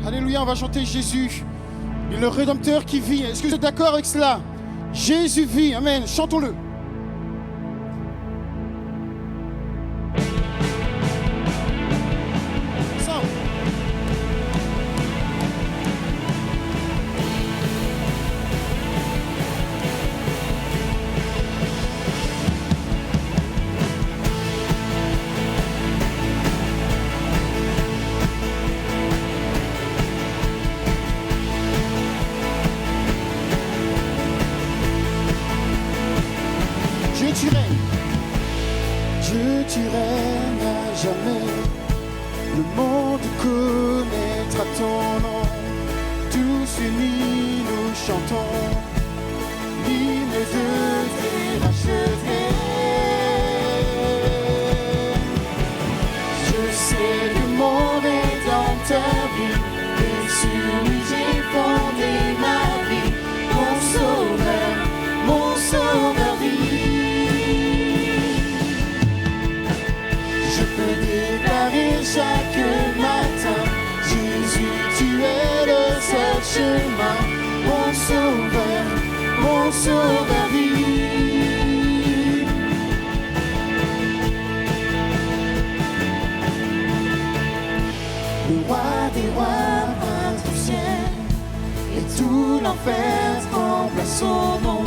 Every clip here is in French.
Alléluia, on va chanter Jésus, le Rédempteur qui vit. Est-ce que vous êtes d'accord avec cela? Jésus vit, amen, chantons-le. Dieu, tu règnes à jamais. Le monde connaîtra ton nom. Tous unis nous chantons l'hymne de tes rachetés. Je sais que mon Rédempteur vit, et sur lui j'ai fondé ma vie. Mon Sauveur vit. Je peux déclarer chaque matin, Jésus, tu es le seul chemin. Mon Sauveur vit. Le roi des rois vint au ciel, et tout l'enfer tremble à son nom.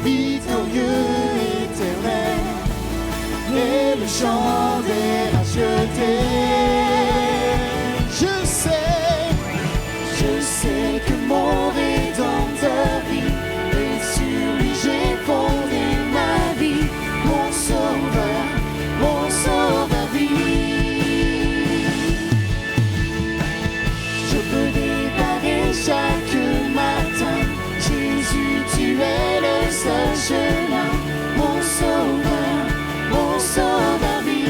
Victorieux, éternel, et le chant des rachetés. Je sais que mon Rédempteur vit, et sur lui j'ai fondé ma vie. Mon Sauveur vit. Je peux déclarer chaque matin, Jésus, tu es le seul chemin. Mon Sauveur vit.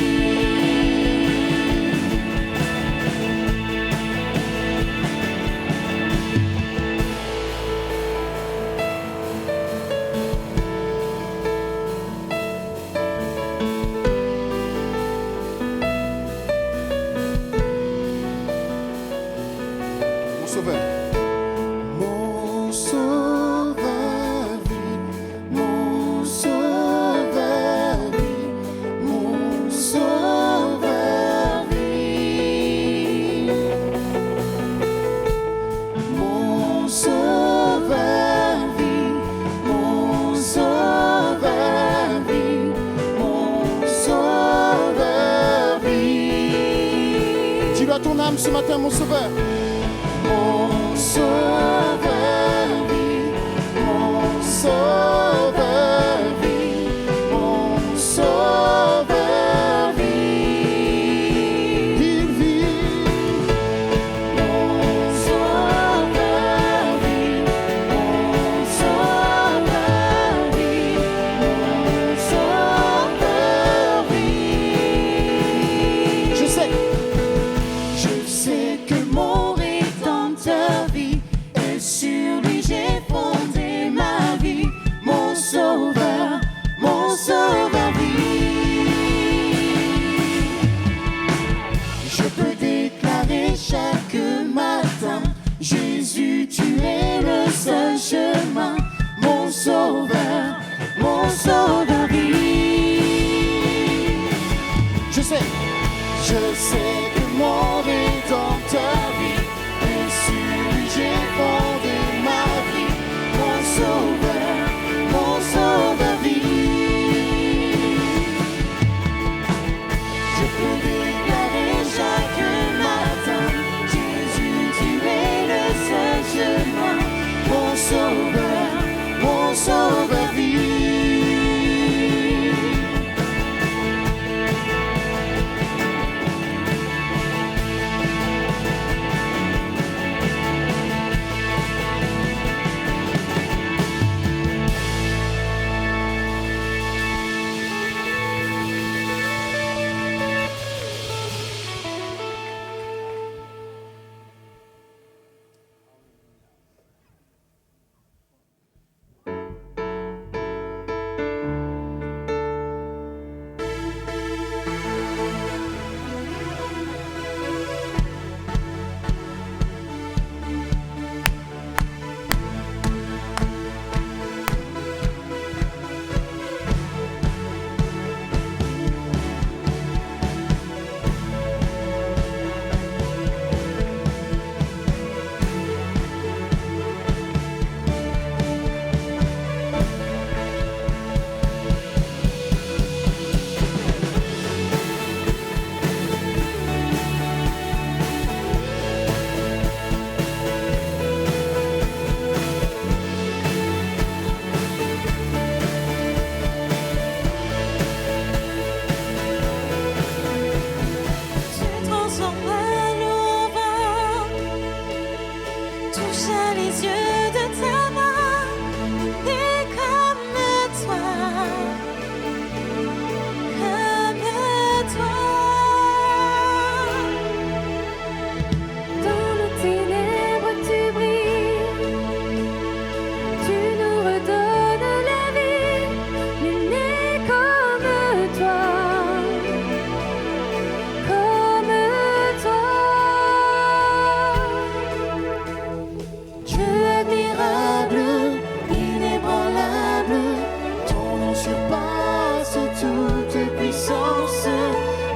Mon Sauveur. Mon Sauveur vit. Mon Sauveur vit. Mon Sauveur vit. Mon Sauveur vit. Mon Sauveur vit. Mon Sauveur vit. Dis-le à ton âme ce matin, mon Sauveur. Mon Sauveur vit. Mon Sauveur vit. Mon Sauveur vit. Il vit. Mon Sauveur vit. Mon Sauveur vit. Mon Sauveur vit. Je sais que mon Rédempteur vit, et sur lui j'ai fondé ma vie. Mon Sauveur vit. Je peux déclarer chaque matin, Jésus, tu es le seul chemin. Mon Sauveur vit. Je sais que mon Rédempteur vit, et sur lui j'ai fondé ma vie. Mon Sauveur vit. Je peux déclarer chaque matin, Jésus, tu es le seul chemin. Mon Sauveur vit. les yeux de ta main, et comme toi, comme toi. Dans nos ténèbres tu brilles, tu nous redonnes la vie, nul n'est comme toi, comme toi. Dieu admirable, inébranlable, ton nom surpasse toute puissance.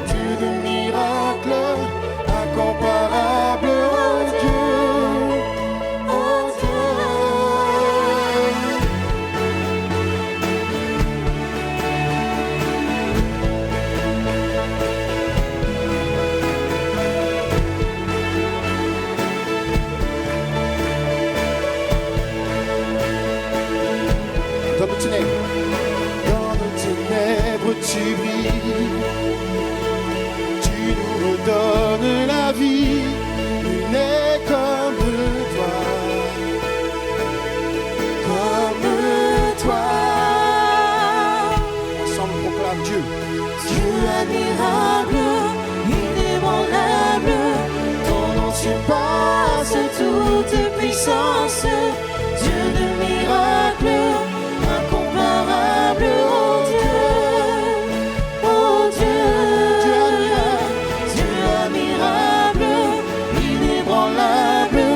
Dieu de miracles, incomparable, oh Dieu, oh Dieu. Dans nos ténèbres tu brilles, tu nous redonnes la vie, nul n'est comme toi, comme toi. Ensemble on proclame Dieu. Dieu admirable, inébranlable, ton nom surpasse toute puissance. Dieu de miracles, incomparable, oh Dieu, oh Dieu. Dieu admirable, inébranlable,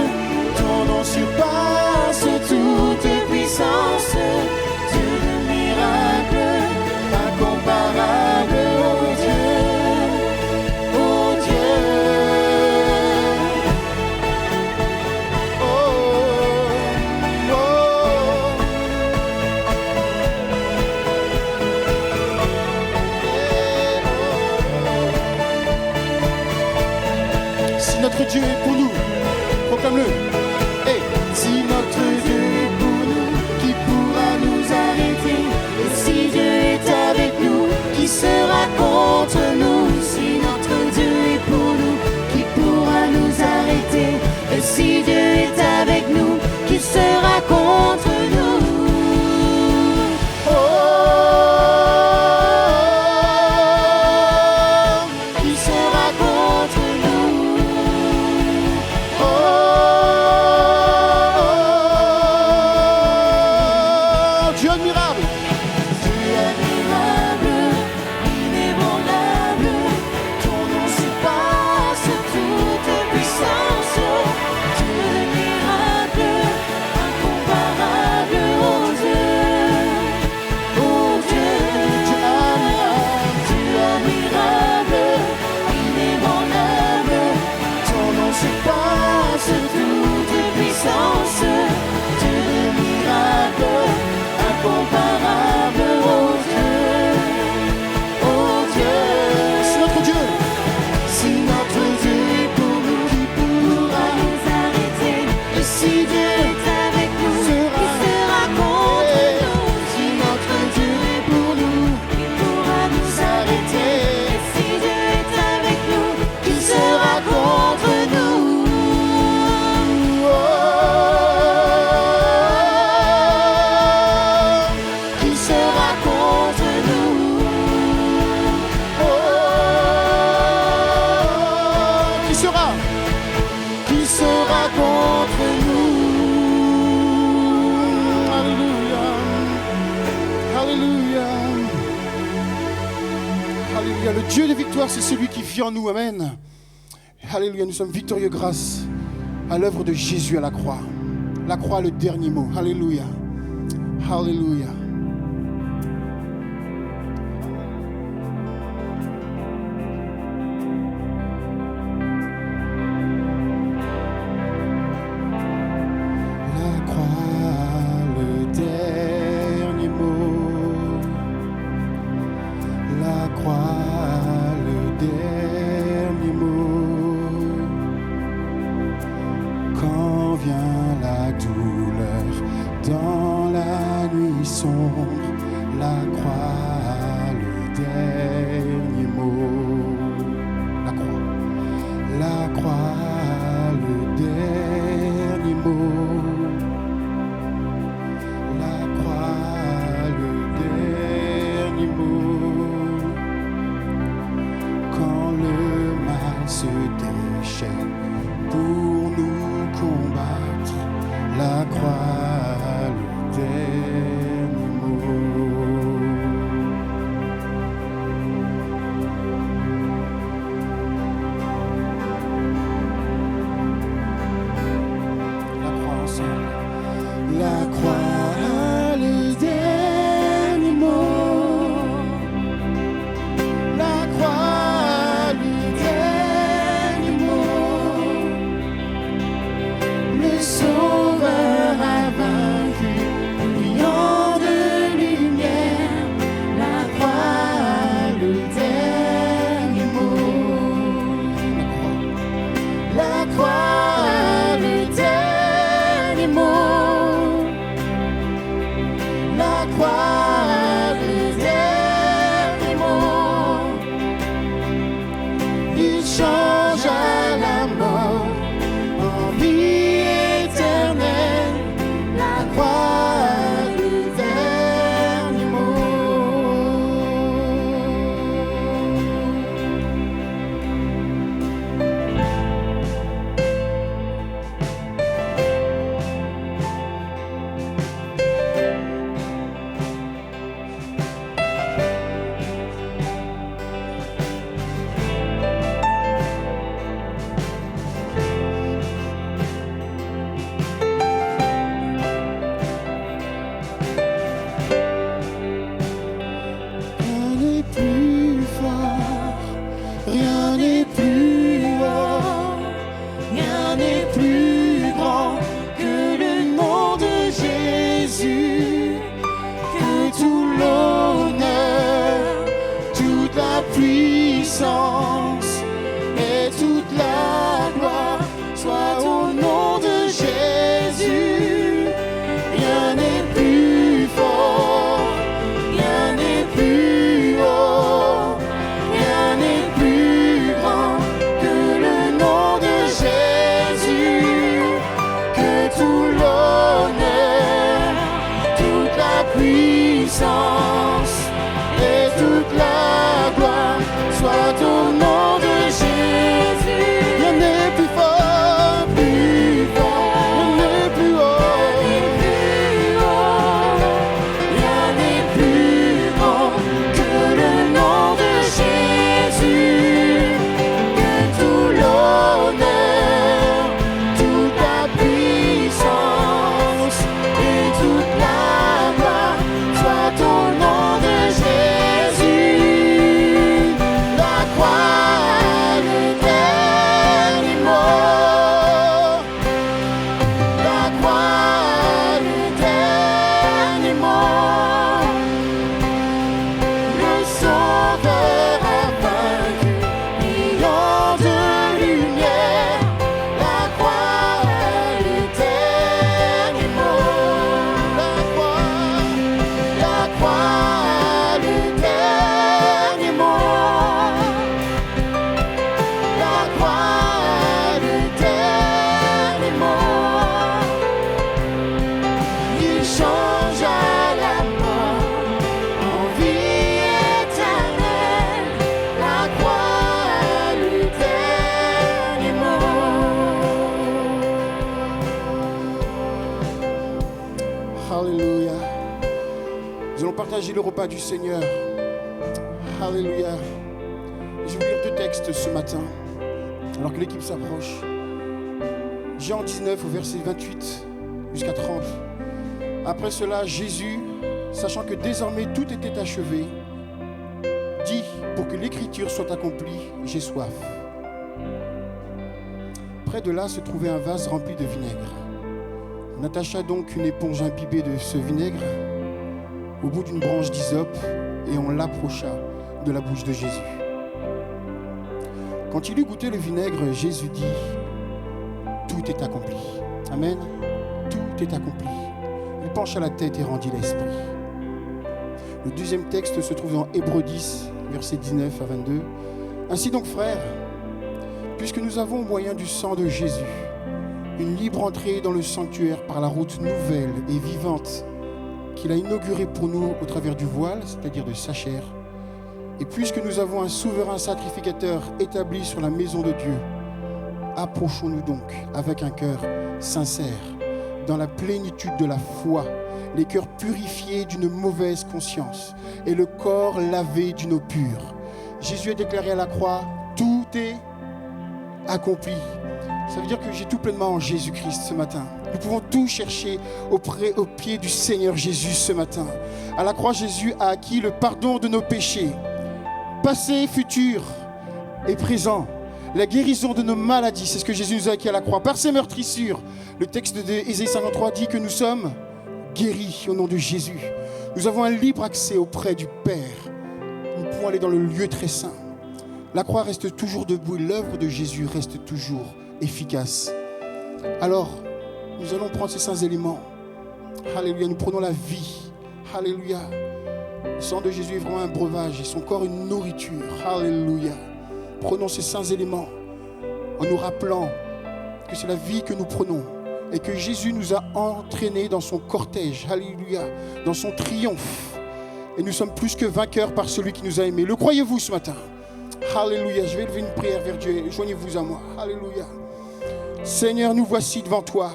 ton nom surpasse toute puissance. Dieu de miracles, incomparable, oh Dieu, oh Dieu. Oh, oh. Si notre Dieu est pour nous, proclame-le. Hey. Si notre Dieu est pour nous, qui pourra nous arrêter? Et si Dieu est avec nous, qui sera contre nous? Si notre Dieu est pour nous, qui pourra nous arrêter? Et si Dieu est avec nous, qui sera contre nous? Oh, qui sera contre nous? Oh, Dieu admirable, Dieu admirable, inébranlable, ton nom surpasse toute puissance. Dieu de miracles, incomparable, oh Dieu, oh Dieu. Dieu admirable, inébranlable, ton nom surpasse toute puissance. Dieu de miracles, incomparable, oh Dieu, oh Dieu. C'est notre Dieu. Si notre Dieu est pour nous, qui pourra nous arrêter? Et si Dieu est avec nous, qui sera contre nous? Si notre Dieu est pour nous, qui pourra nous arrêter? Et si Dieu est avec nous, qui sera contre nous? Oh, qui sera contre nous? Oh, qui sera contre nous? Alléluia, alléluia, alléluia. Le Dieu de victoire, c'est celui qui vit en nous. Amen. Alléluia, nous sommes victorieux grâce à l'œuvre de Jésus à la croix. La croix, le dernier mot. Alléluia, alléluia. La croix, le dernier mot. La croix, le dernier mot. Quand vient la douleur dans la nuit sombre, la croix, le dernier mot. La croix, le dernier mot. croix, le dernier mot. La croix, le dernier mot. Il changea la mort en vie éternelle. La croix, le dernier mot. Rien n'est plus fort, rien n'est plus haut, rien n'est plus grand que le nom de Jésus. Que tout l'honneur, toute la puissance et toute la gloire soit au nom de Jésus. Rien n'est plus fort, rien n'est plus haut, rien n'est plus grand que le nom de Jésus. Que tout l'honneur, toute la puissance et toute la gloire soit au nom de Jésus. Rien n'est plus fort, rien n'est plus haut, rien n'est plus grand que le nom de Jésus. Que tout l'honneur, toute la puissance et toute la gloire soit au nom de Jésus. La croix, le dernier mot. La croix, le dernier mot. Le Sauveur a vaincu, brillant de lumière. La croix, le dernier mot. La croix, le dernier mot. La croix, le dernier mot. Il changea la mort en vie éternelle. La croix, le dernier mot. Alléluia. Nous allons partager le repas du Seigneur. Alléluia. Je vais lire deux textes ce matin, alors que l'équipe s'approche. Jean 19 au verset 28 jusqu'à 30. Après cela, Jésus, sachant que désormais tout était achevé, dit, pour que l'écriture soit accomplie, j'ai soif. Près de là se trouvait un vase rempli de vinaigre. On attacha donc une éponge imbibée de ce vinaigre au bout d'une branche d'hysope et on l'approcha de la bouche de Jésus. Quand il eut goûté le vinaigre, Jésus dit, tout est accompli. Amen. Tout est accompli. Il pencha la tête et rendit l'esprit. Le deuxième texte se trouve dans Hébreux 10, versets 19 à 22. Ainsi donc, frères, puisque nous avons au moyen du sang de Jésus une libre entrée dans le sanctuaire par la route nouvelle et vivante qu'il a inaugurée pour nous au travers du voile, c'est-à-dire de sa chair, et puisque nous avons un souverain sacrificateur établi sur la maison de Dieu, approchons-nous donc avec un cœur sincère, dans la plénitude de la foi, les cœurs purifiés d'une mauvaise conscience et le corps lavé d'une eau pure. Jésus a déclaré à la croix, tout est accompli. Ça veut dire que j'ai tout pleinement en Jésus-Christ ce matin. Nous pouvons tout chercher au pied du Seigneur Jésus ce matin. À la croix, Jésus a acquis le pardon de nos péchés, passé, futur et présent. La guérison de nos maladies, c'est ce que Jésus nous a acquis à la croix. Par ses meurtrissures, le texte d'Ésaïe 53 dit que nous sommes guéris au nom de Jésus. Nous avons un libre accès auprès du Père. Nous pouvons aller dans le lieu très saint. La croix reste toujours debout et l'œuvre de Jésus reste toujours efficace. Alors, nous allons prendre ces saints éléments. Alléluia, nous prenons la vie. Alléluia. Le sang de Jésus est vraiment un breuvage et son corps une nourriture. Alléluia. Prenons ces saints éléments en nous rappelant que c'est la vie que nous prenons et que Jésus nous a entraînés dans son cortège. Alléluia. Dans son triomphe. Et nous sommes plus que vainqueurs par celui qui nous a aimés. Le croyez-vous ce matin? Alléluia. Je vais élever une prière vers Dieu. Joignez-vous à moi. Alléluia. Seigneur, nous voici devant toi.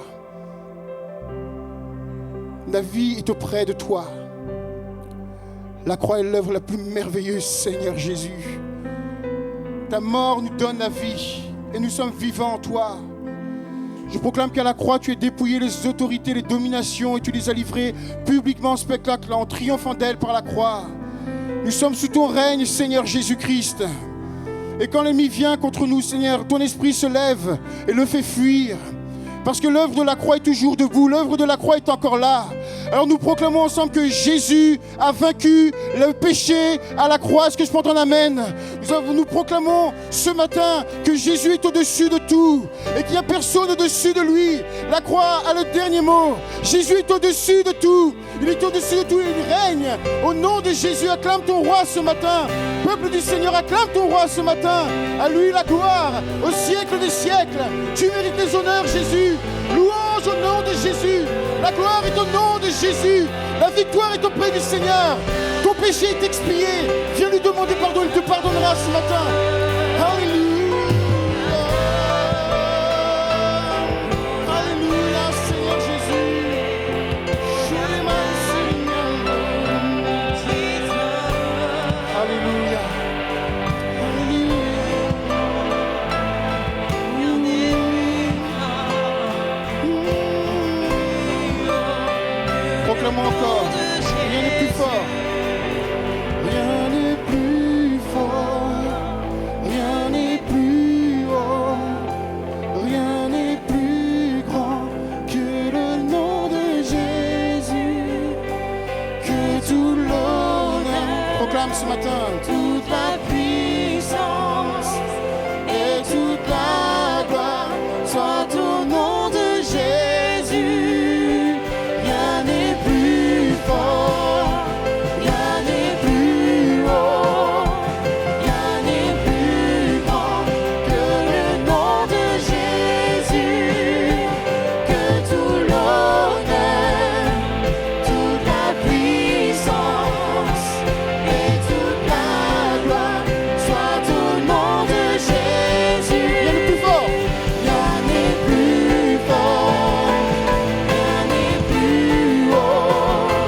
La vie est auprès de toi. La croix est l'œuvre la plus merveilleuse, Seigneur Jésus. Ta mort nous donne la vie et nous sommes vivants en toi. Je proclame qu'à la croix, tu as dépouillé les autorités, les dominations et tu les as livrées publiquement en spectacle, en triomphant d'elles par la croix. Nous sommes sous ton règne, Seigneur Jésus-Christ. Et quand l'ennemi vient contre nous, Seigneur, ton esprit se lève et le fait fuir. Parce que l'œuvre de la croix est toujours debout, l'œuvre de la croix est encore là. Alors nous proclamons ensemble que Jésus a vaincu le péché à la croix. Est-ce que je peux entendre un amen? Nous proclamons ce matin que Jésus est au-dessus de tout et qu'il n'y a personne au-dessus de lui. La croix a le dernier mot. Jésus est au-dessus de tout. Il est au-dessus de tout et il règne. Au nom de Jésus, acclame ton roi ce matin. Peuple du Seigneur, acclame ton roi ce matin. À lui la gloire, au siècle des siècles. Tu mérites les honneurs, Jésus. Louange au nom de Jésus. La gloire est au nom de Jésus. La victoire est auprès du Seigneur. Ton péché est expié. Viens lui demander pardon, il te pardonnera ce matin. Alléluia. Alléluia, Seigneur Jésus. Alléluia. Proclamons encore, rien n'est plus fort. Rien n'est plus fort, rien n'est plus haut, rien n'est plus grand que le nom de Jésus, que tout l'honneur. Proclame ce matin toute la puissance et toute la gloire soit au nom de Jésus. Rien n'est plus fort, rien n'est plus haut, rien n'est plus grand que le nom de Jésus, que tout l'honneur, toute la puissance et toute la gloire soit au nom de Jésus. Rien n'est plus fort, rien n'est plus fort.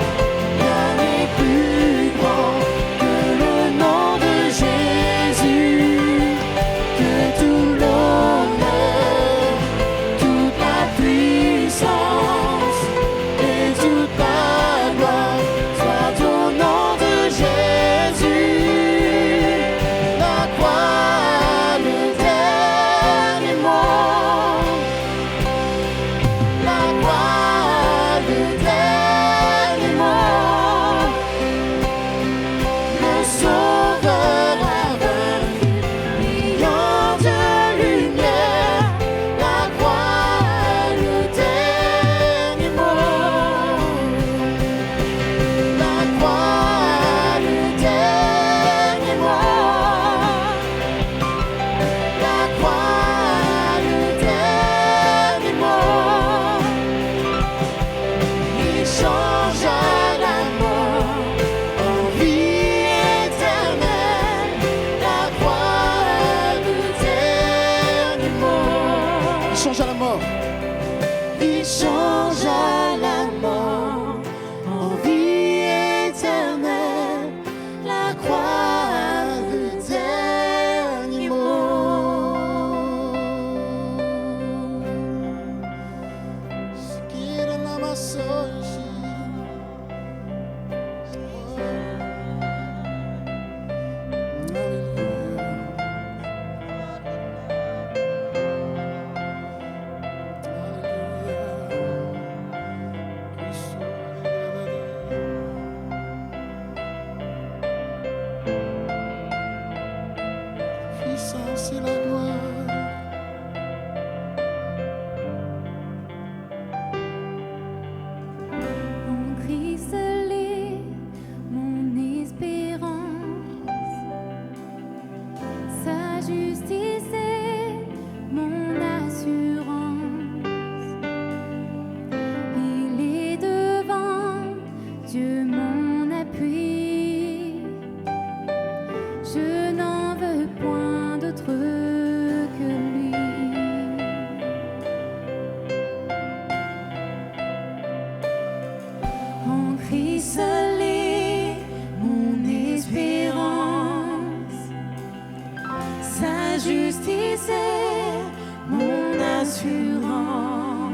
assurance.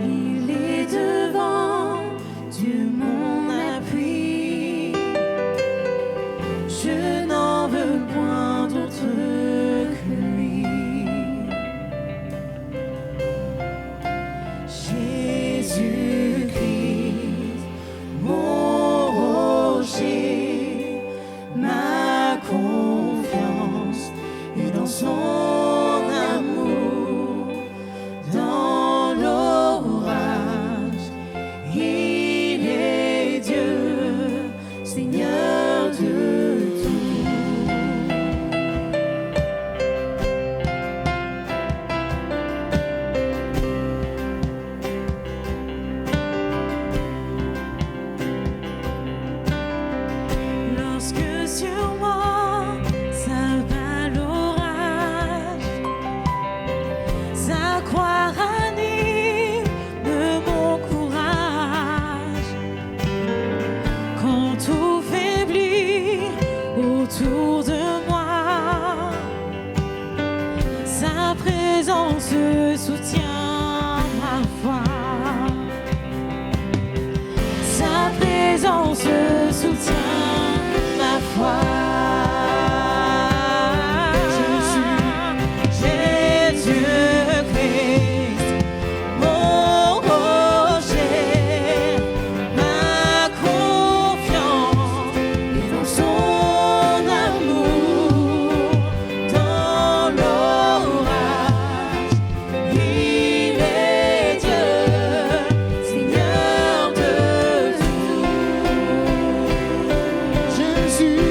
Il est devant, Dieu mon appui. Je n'en veux point d'autre que lui. Jésus-Christ, mon rocher, ma confiance est dans son amour, dans l'orage. Il est Dieu, Seigneur de tout. Lorsque sur moi s'abat l'orage, sa croix ranime mon courage. Quand tout faiblit autour de moi, sa présence soutient ma foi. Sa présence soutient ma foi. Jésus-Christ, mon rocher, ma confiance est dans son amour, dans l'orage. Il est Dieu, Seigneur de tout. Jésus,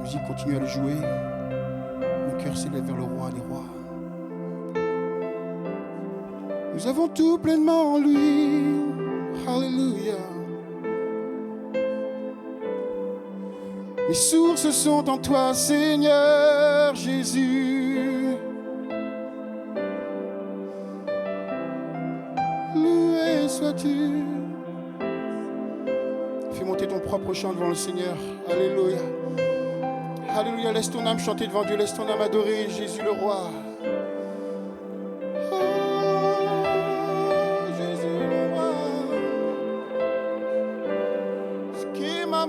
musique continue à le jouer. Mon cœur s'élève vers le roi des rois. Nous avons tout pleinement en lui. Alléluia. Mes sources sont en toi, Seigneur Jésus. Loué sois-tu. Fais monter ton propre chant devant le Seigneur. Alléluia. Alléluia. Laisse ton âme chanter devant Dieu. Laisse ton âme adorer Jésus le roi. Oh, Jésus le roi. Ce qui m'a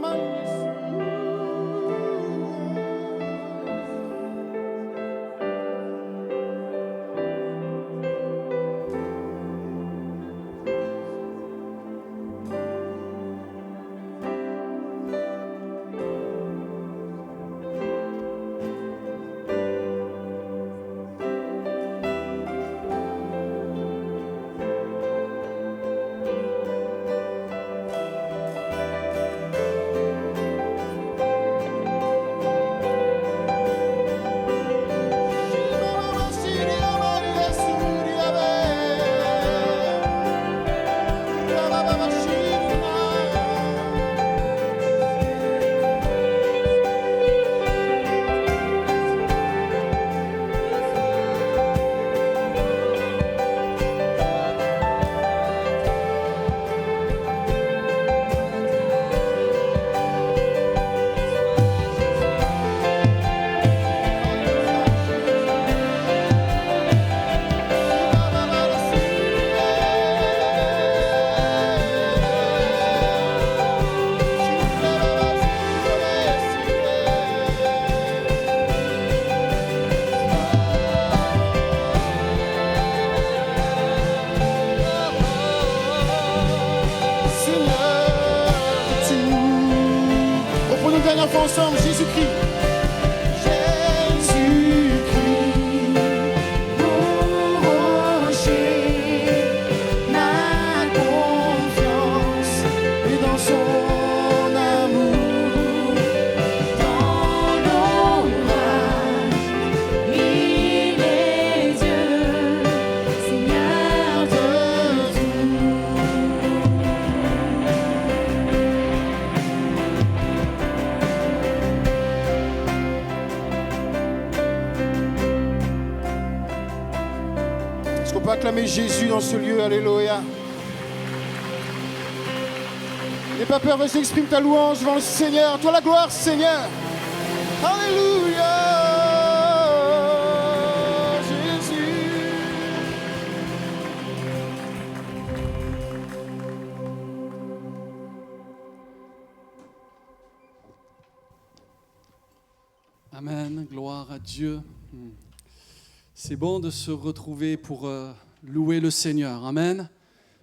ensemble, Jésus-Christ. Jésus-Christ, mon rocher, ma confiance est dans son amour, dans l'orage, il est Dieu, Seigneur de tout. Est-ce qu'on peut acclamer Jésus dans ce lieu? Alléluia. N'aie pas peur, vas-y, exprime ta louange devant le Seigneur. Toi la gloire, Seigneur. Alléluia. Jésus. Amen, gloire à Dieu. C'est bon de se retrouver pour louer le Seigneur. Amen.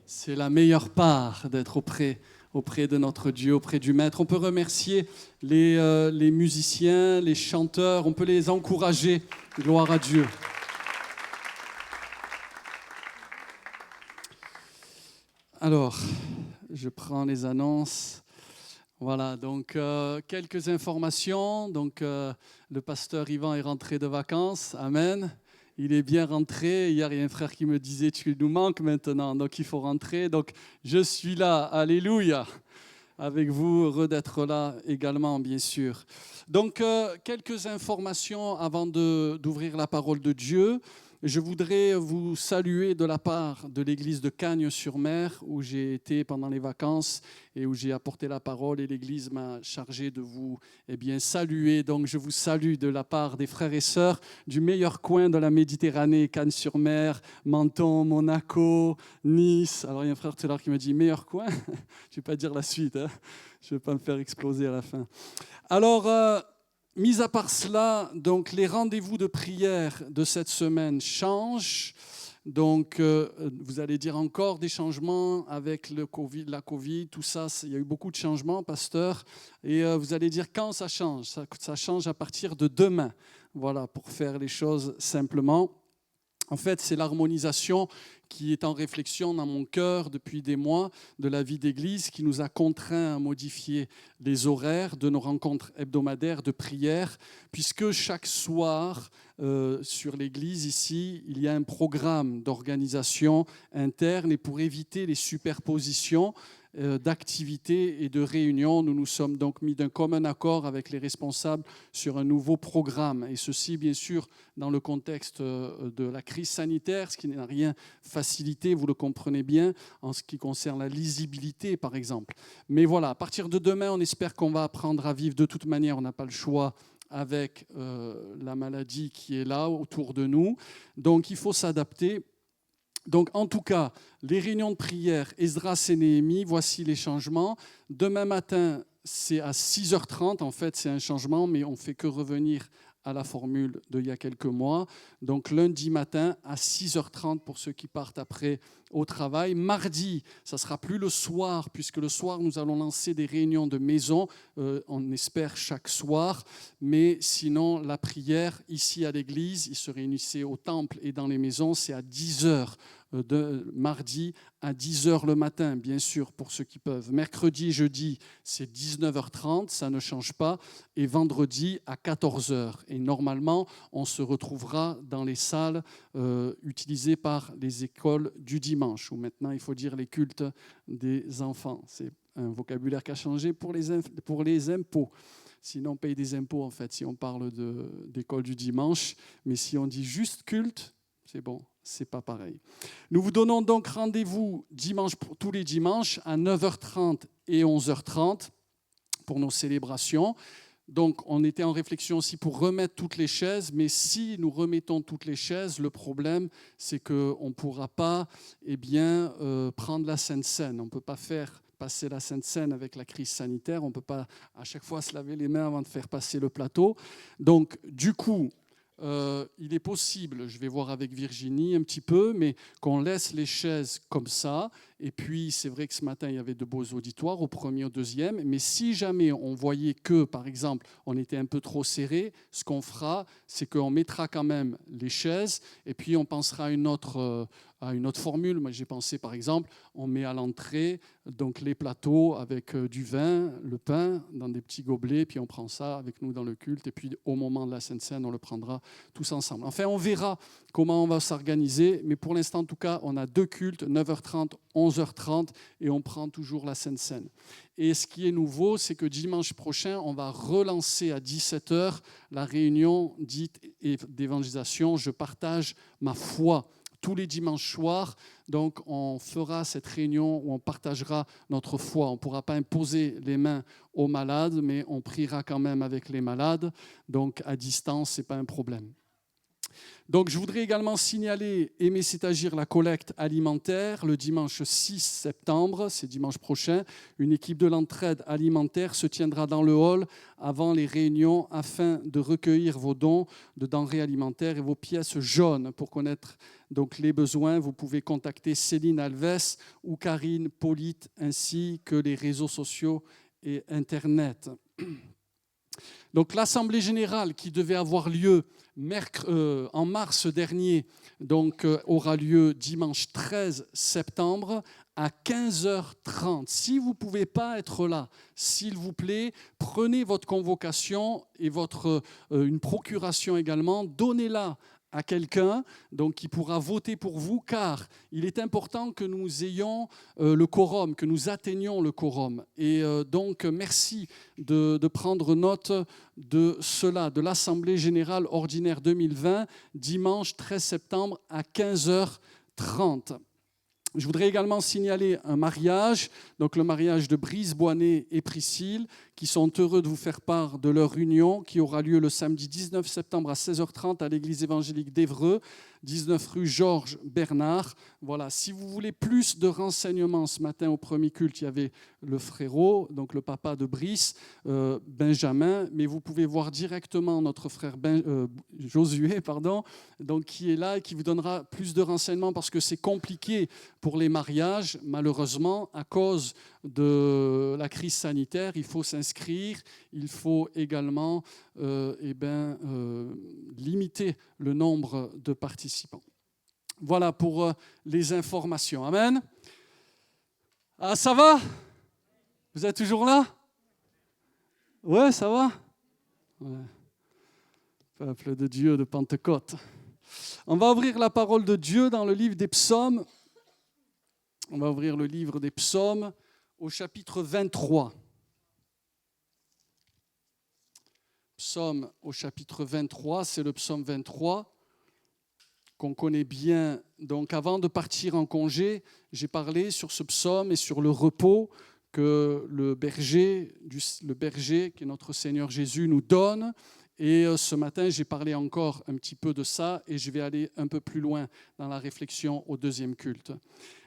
C'est la meilleure part d'être auprès de notre Dieu, auprès du Maître. On peut remercier les musiciens, les chanteurs, on peut les encourager. Gloire à Dieu. Alors, je prends les annonces. Voilà, donc quelques informations. Donc, le pasteur Yvan est rentré de vacances. Amen. Il est bien rentré. Hier, il y a un frère qui me disait « Tu nous manques maintenant, donc il faut rentrer. » Donc, je suis là. Alléluia. Avec vous, heureux d'être là également, bien sûr. Donc, quelques informations avant d'ouvrir la parole de Dieu. Je voudrais vous saluer de la part de l'église de Cagnes-sur-Mer, où j'ai été pendant les vacances et où j'ai apporté la parole, et l'église m'a chargé de vous saluer. Donc je vous salue de la part des frères et sœurs du meilleur coin de la Méditerranée, Cagnes-sur-Mer, Menton, Monaco, Nice. Alors il y a un frère tout à l'heure qui m'a dit « meilleur coin ?» Je ne vais pas dire la suite, hein. Je ne vais pas me faire exploser à la fin. Alors, mis à part cela, donc les rendez-vous de prière de cette semaine changent. Donc, vous allez dire encore des changements avec le COVID, la Covid, tout ça. Il y a eu beaucoup de changements, pasteur. Et vous allez dire quand ça change. Ça change à partir de demain. Voilà, pour faire les choses simplement. En fait, c'est l'harmonisation qui est en réflexion dans mon cœur depuis des mois de la vie d'Église, qui nous a contraints à modifier les horaires de nos rencontres hebdomadaires de prière, puisque chaque soir, sur l'Église ici, il y a un programme d'organisation interne, et pour éviter les superpositions d'activités et de réunions, nous nous sommes donc mis d'un commun accord avec les responsables sur un nouveau programme, et ceci bien sûr dans le contexte de la crise sanitaire, ce qui n'a rien facilité, vous le comprenez bien, en ce qui concerne la lisibilité par exemple. Mais voilà, à partir de demain, on espère qu'on va apprendre à vivre de toute manière, on n'a pas le choix avec la maladie qui est là autour de nous, donc il faut s'adapter. Donc, en tout cas, les réunions de prière, Esdras et Néhémie, voici les changements. Demain matin, c'est à 6h30. En fait, c'est un changement, mais on ne fait que revenir à la formule d'il y a quelques mois. Donc, lundi matin, à 6h30 pour ceux qui partent après au travail. Mardi, ça ne sera plus le soir, puisque le soir, nous allons lancer des réunions de maison. On espère chaque soir. Mais sinon, la prière, ici à l'église, ils se réunissaient au temple et dans les maisons, c'est à 10h. De mardi à 10h le matin, bien sûr, pour ceux qui peuvent. Mercredi et jeudi, c'est 19h30, ça ne change pas. Et vendredi à 14h. Et normalement, on se retrouvera dans les salles utilisées par les écoles du dimanche, où maintenant il faut dire les cultes des enfants. C'est un vocabulaire qui a changé pour les impôts. Sinon, on paye des impôts, en fait, si on parle d'école du dimanche. Mais si on dit juste culte, c'est bon. C'est pas pareil. Nous vous donnons donc rendez-vous tous les dimanches à 9h30 et 11h30 pour nos célébrations. Donc, on était en réflexion aussi pour remettre toutes les chaises, mais si nous remettons toutes les chaises, le problème, c'est qu'on ne pourra pas prendre la Sainte Seine. On ne peut pas faire passer la Sainte Seine avec la crise sanitaire. On ne peut pas à chaque fois se laver les mains avant de faire passer le plateau. Donc, du coup, il est possible, je vais voir avec Virginie un petit peu, mais qu'on laisse les chaises comme ça. Et puis, c'est vrai que ce matin, il y avait de beaux auditoires, au premier, au deuxième. Mais si jamais on voyait que, par exemple, on était un peu trop serré, ce qu'on fera, c'est qu'on mettra quand même les chaises et puis on pensera à une autre formule. Moi, j'ai pensé, par exemple, on met à l'entrée donc les plateaux avec du vin, le pain dans des petits gobelets, puis on prend ça avec nous dans le culte. Et puis, au moment de la Sainte Seine, on le prendra tous ensemble. Enfin, on verra comment on va s'organiser. Mais pour l'instant, en tout cas, on a 2 cultes, 9h30, 11h30, et on prend toujours la Sainte Seine. Et ce qui est nouveau, c'est que dimanche prochain, on va relancer à 17h la réunion dite d'évangélisation. Je partage ma foi. Tous les dimanches soirs, donc on fera cette réunion où on partagera notre foi. On ne pourra pas imposer les mains aux malades, mais on priera quand même avec les malades. Donc à distance, ce n'est pas un problème. Donc, je voudrais également signaler, aimer c'est agir, la collecte alimentaire le dimanche 6 septembre, c'est dimanche prochain. Une équipe de l'entraide alimentaire se tiendra dans le hall avant les réunions afin de recueillir vos dons de denrées alimentaires et vos pièces jaunes. Pour connaître donc les besoins, vous pouvez contacter Céline Alves ou Karine Polite ainsi que les réseaux sociaux et Internet. Donc l'Assemblée générale qui devait avoir lieu en mars dernier aura lieu dimanche 13 septembre à 15h30. Si vous ne pouvez pas être là, s'il vous plaît, prenez votre convocation et une procuration également, donnez-la à quelqu'un qui pourra voter pour vous, car il est important que nous ayons le quorum, que nous atteignions le quorum. Et donc, merci de prendre note de cela, de l'Assemblée générale ordinaire 2020, dimanche 13 septembre à 15h30. Je voudrais également signaler un mariage, donc le mariage de Brice Boinet et Priscille, qui sont heureux de vous faire part de leur union, qui aura lieu le samedi 19 septembre à 16h30 à l'église évangélique d'Évreux, 19 rue Georges Bernard. Voilà, si vous voulez plus de renseignements, ce matin au premier culte, il y avait le frérot, donc le papa de Brice, Benjamin, mais vous pouvez voir directement notre frère Josué, donc qui est là et qui vous donnera plus de renseignements parce que c'est compliqué pour les mariages, malheureusement, à cause de la crise sanitaire. Il faut s'inscrire, il faut également limiter le nombre de participants. Voilà pour les informations. Amen. Ah, ça va? Vous êtes toujours là? Ouais, ça va? Ouais. Peuple de Dieu de Pentecôte. On va ouvrir la parole de Dieu dans le livre des psaumes. On va ouvrir le livre des psaumes au chapitre 23. Psaume au chapitre 23, c'est le psaume 23 qu'on connaît bien. Donc avant de partir en congé, j'ai parlé sur ce psaume et sur le repos que le berger, qui est notre Seigneur Jésus, nous donne. Et ce matin, j'ai parlé encore un petit peu de ça et je vais aller un peu plus loin dans la réflexion au deuxième culte.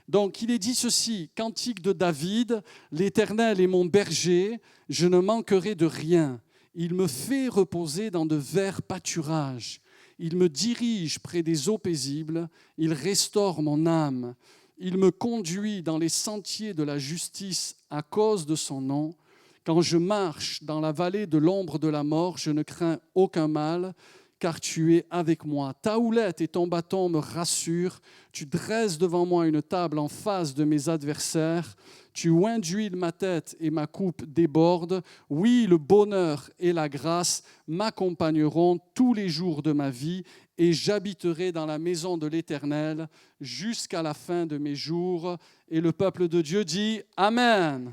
Donc, il est dit ceci, Cantique de David, l'Éternel est mon berger, je ne manquerai de rien. Il me fait reposer dans de verts pâturages. Il me dirige près des eaux paisibles. Il restaure mon âme. Il me conduit dans les sentiers de la justice à cause de son nom. Quand je marche dans la vallée de l'ombre de la mort, je ne crains aucun mal, car tu es avec moi. Ta houlette et ton bâton me rassurent. Tu dresses devant moi une table en face de mes adversaires. Tu oins d'huile ma tête et ma coupe déborde. Oui, le bonheur et la grâce m'accompagneront tous les jours de ma vie et j'habiterai dans la maison de l'Éternel jusqu'à la fin de mes jours. Et le peuple de Dieu dit Amen.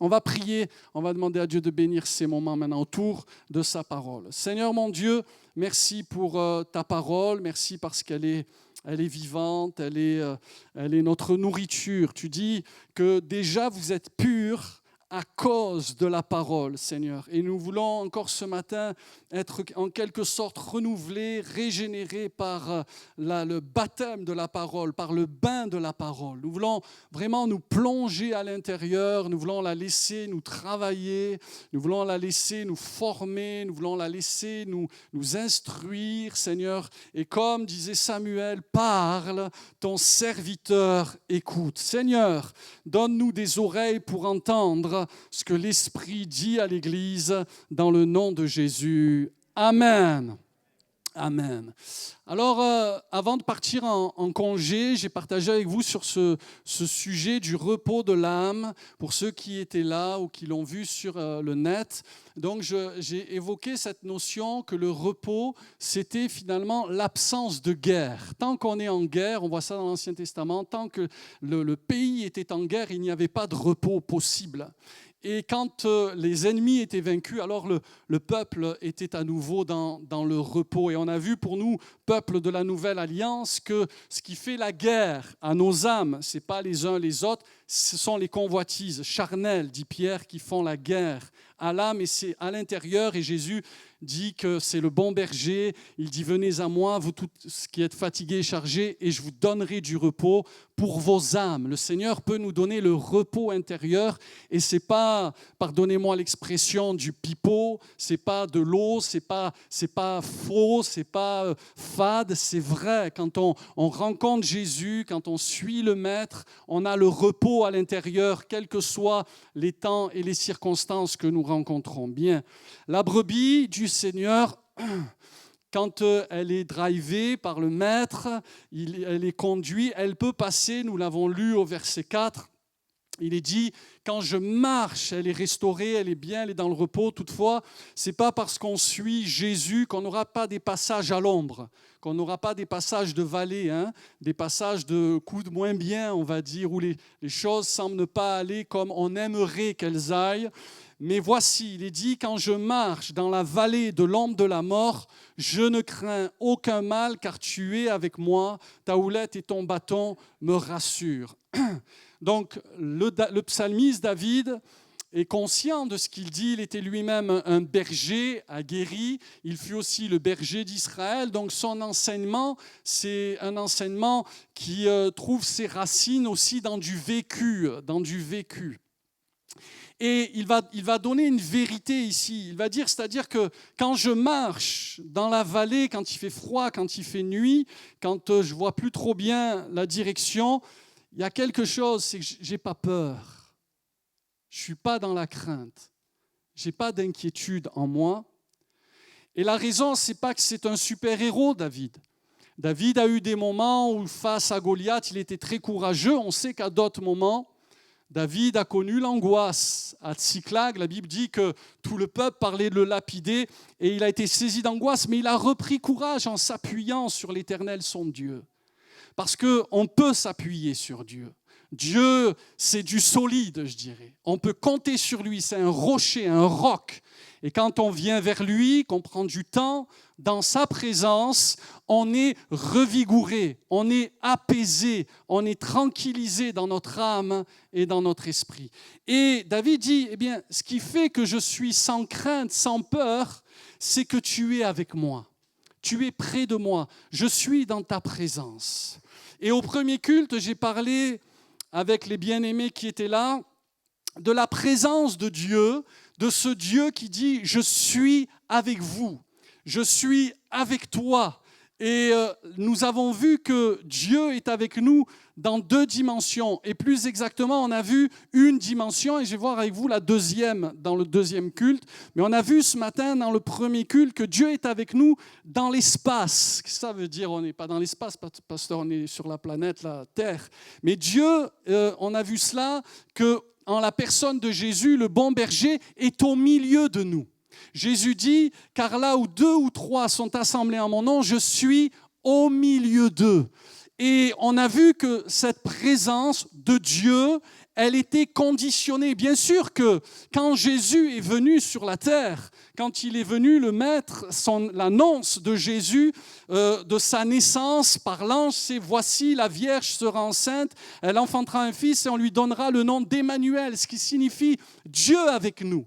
On va prier, on va demander à Dieu de bénir ces moments maintenant autour de sa parole. Seigneur mon Dieu, merci pour ta parole, merci parce qu'elle est vivante, elle est notre nourriture. Tu dis que déjà vous êtes purs à cause de la parole, Seigneur. Et nous voulons encore ce matin être en quelque sorte renouvelés, régénérés par le baptême de la parole, par le bain de la parole. Nous voulons vraiment nous plonger à l'intérieur, nous voulons la laisser nous travailler, nous voulons la laisser nous former, nous voulons la laisser nous instruire, Seigneur. Et comme disait Samuel, parle, ton serviteur écoute. Seigneur, donne-nous des oreilles pour entendre ce que l'Esprit dit à l'Église dans le nom de Jésus. Amen. Amen. Alors, avant de partir en congé, j'ai partagé avec vous sur ce sujet du repos de l'âme, pour ceux qui étaient là ou qui l'ont vu sur le net. Donc, j'ai évoqué cette notion que le repos, c'était finalement l'absence de guerre. Tant qu'on est en guerre, on voit ça dans l'Ancien Testament, tant que le pays était en guerre, il n'y avait pas de repos possible. Et quand les ennemis étaient vaincus, alors le peuple était à nouveau dans le repos. Et on a vu pour nous, peuple de la Nouvelle Alliance, que ce qui fait la guerre à nos âmes, ce n'est pas les uns les autres, ce sont les convoitises charnelles, dit Pierre, qui font la guerre à l'âme, et c'est à l'intérieur. Et Jésus dit que c'est le bon berger. Il dit, venez à moi, vous tous qui êtes fatigués et chargés, et je vous donnerai du repos pour vos âmes. Le Seigneur peut nous donner le repos intérieur, et c'est pas, pardonnez-moi l'expression, du pipeau, c'est pas de l'eau, c'est pas faux, c'est pas fade, c'est vrai. Quand on rencontre Jésus, quand on suit le Maître, on a le repos à l'intérieur, quels que soient les temps et les circonstances que nous rencontrons. Bien, la brebis du Seigneur, quand elle est drivée par le Maître, elle est conduite, elle peut passer, nous l'avons lu au verset 4, il est dit, quand je marche, elle est restaurée, elle est bien, elle est dans le repos. Toutefois, ce n'est pas parce qu'on suit Jésus qu'on n'aura pas des passages à l'ombre, qu'on n'aura pas des passages de vallée, des passages de coups de moins bien, on va dire, où les choses semblent ne pas aller comme on aimerait qu'elles aillent. Mais voici, il est dit, quand je marche dans la vallée de l'ombre de la mort, je ne crains aucun mal, car tu es avec moi, ta houlette et ton bâton me rassurent. Donc, le psalmiste David est conscient de ce qu'il dit. Il était lui-même un berger aguerri. Il fut aussi le berger d'Israël. Donc, son enseignement, c'est un enseignement qui trouve ses racines aussi dans du vécu, Et il va donner une vérité ici. Il va dire, c'est-à-dire que quand je marche dans la vallée, quand il fait froid, quand il fait nuit, quand je ne vois plus trop bien la direction, il y a quelque chose, c'est que je n'ai pas peur. Je ne suis pas dans la crainte. Je n'ai pas d'inquiétude en moi. Et la raison, ce n'est pas que c'est un super-héros, David. David a eu des moments où face à Goliath, il était très courageux. On sait qu'à d'autres moments, David a connu l'angoisse. À Tsiklag, la Bible dit que tout le peuple parlait de le lapider et il a été saisi d'angoisse, mais il a repris courage en s'appuyant sur l'Éternel, son Dieu. Parce qu'on peut s'appuyer sur Dieu. Dieu, c'est du solide, je dirais. On peut compter sur lui, c'est un rocher, un roc. Et quand on vient vers lui, qu'on prend du temps, dans sa présence, on est revigouré, on est apaisé, on est tranquillisé dans notre âme et dans notre esprit. Et David dit, eh bien, ce qui fait que je suis sans crainte, sans peur, c'est que tu es avec moi. Tu es près de moi. Je suis dans ta présence. Et au premier culte, j'ai parlé avec les bien-aimés qui étaient là, de la présence de Dieu, de ce Dieu qui dit « Je suis avec vous, je suis avec toi ». Et nous avons vu que Dieu est avec nous dans 2 dimensions. Et plus exactement, on a vu une dimension, et je vais voir avec vous la deuxième dans le deuxième culte. Mais on a vu ce matin dans le premier culte que Dieu est avec nous dans l'espace. Qu'est-ce que ça veut dire? On n'est pas dans l'espace, pasteur, on est sur la planète, la Terre. Mais Dieu, on a vu cela, que en la personne de Jésus, le bon berger, est au milieu de nous. Jésus dit, car là où 2 ou 3 sont assemblés en mon nom, je suis au milieu d'eux. Et on a vu que cette présence de Dieu, elle était conditionnée. Bien sûr que quand Jésus est venu sur la terre, quand il est venu le maître, l'annonce de Jésus, de sa naissance par l'ange, c'est « Voici, la Vierge sera enceinte, elle enfantera un fils et on lui donnera le nom d'Emmanuel », ce qui signifie « Dieu avec nous ».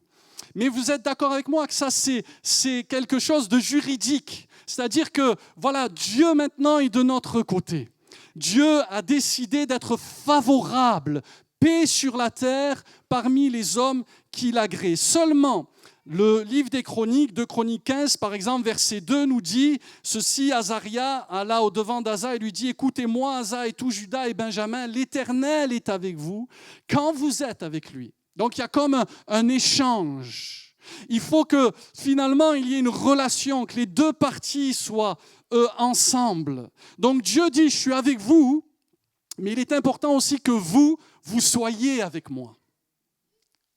Mais vous êtes d'accord avec moi que ça, c'est quelque chose de juridique. C'est-à-dire que, voilà, Dieu maintenant est de notre côté. Dieu a décidé d'être favorable, paix sur la terre parmi les hommes qu'il agrée. Seulement, le livre des Chroniques, 2 Chroniques 15, par exemple, verset 2, nous dit ceci, Azaria alla au-devant d'Asa et lui dit « Écoutez-moi, Asa et tout Juda et Benjamin, l'Éternel est avec vous quand vous êtes avec lui. » Donc il y a comme un échange. Il faut que finalement il y ait une relation, que les 2 parties soient ensemble. Donc Dieu dit, je suis avec vous, mais il est important aussi que vous soyez avec moi.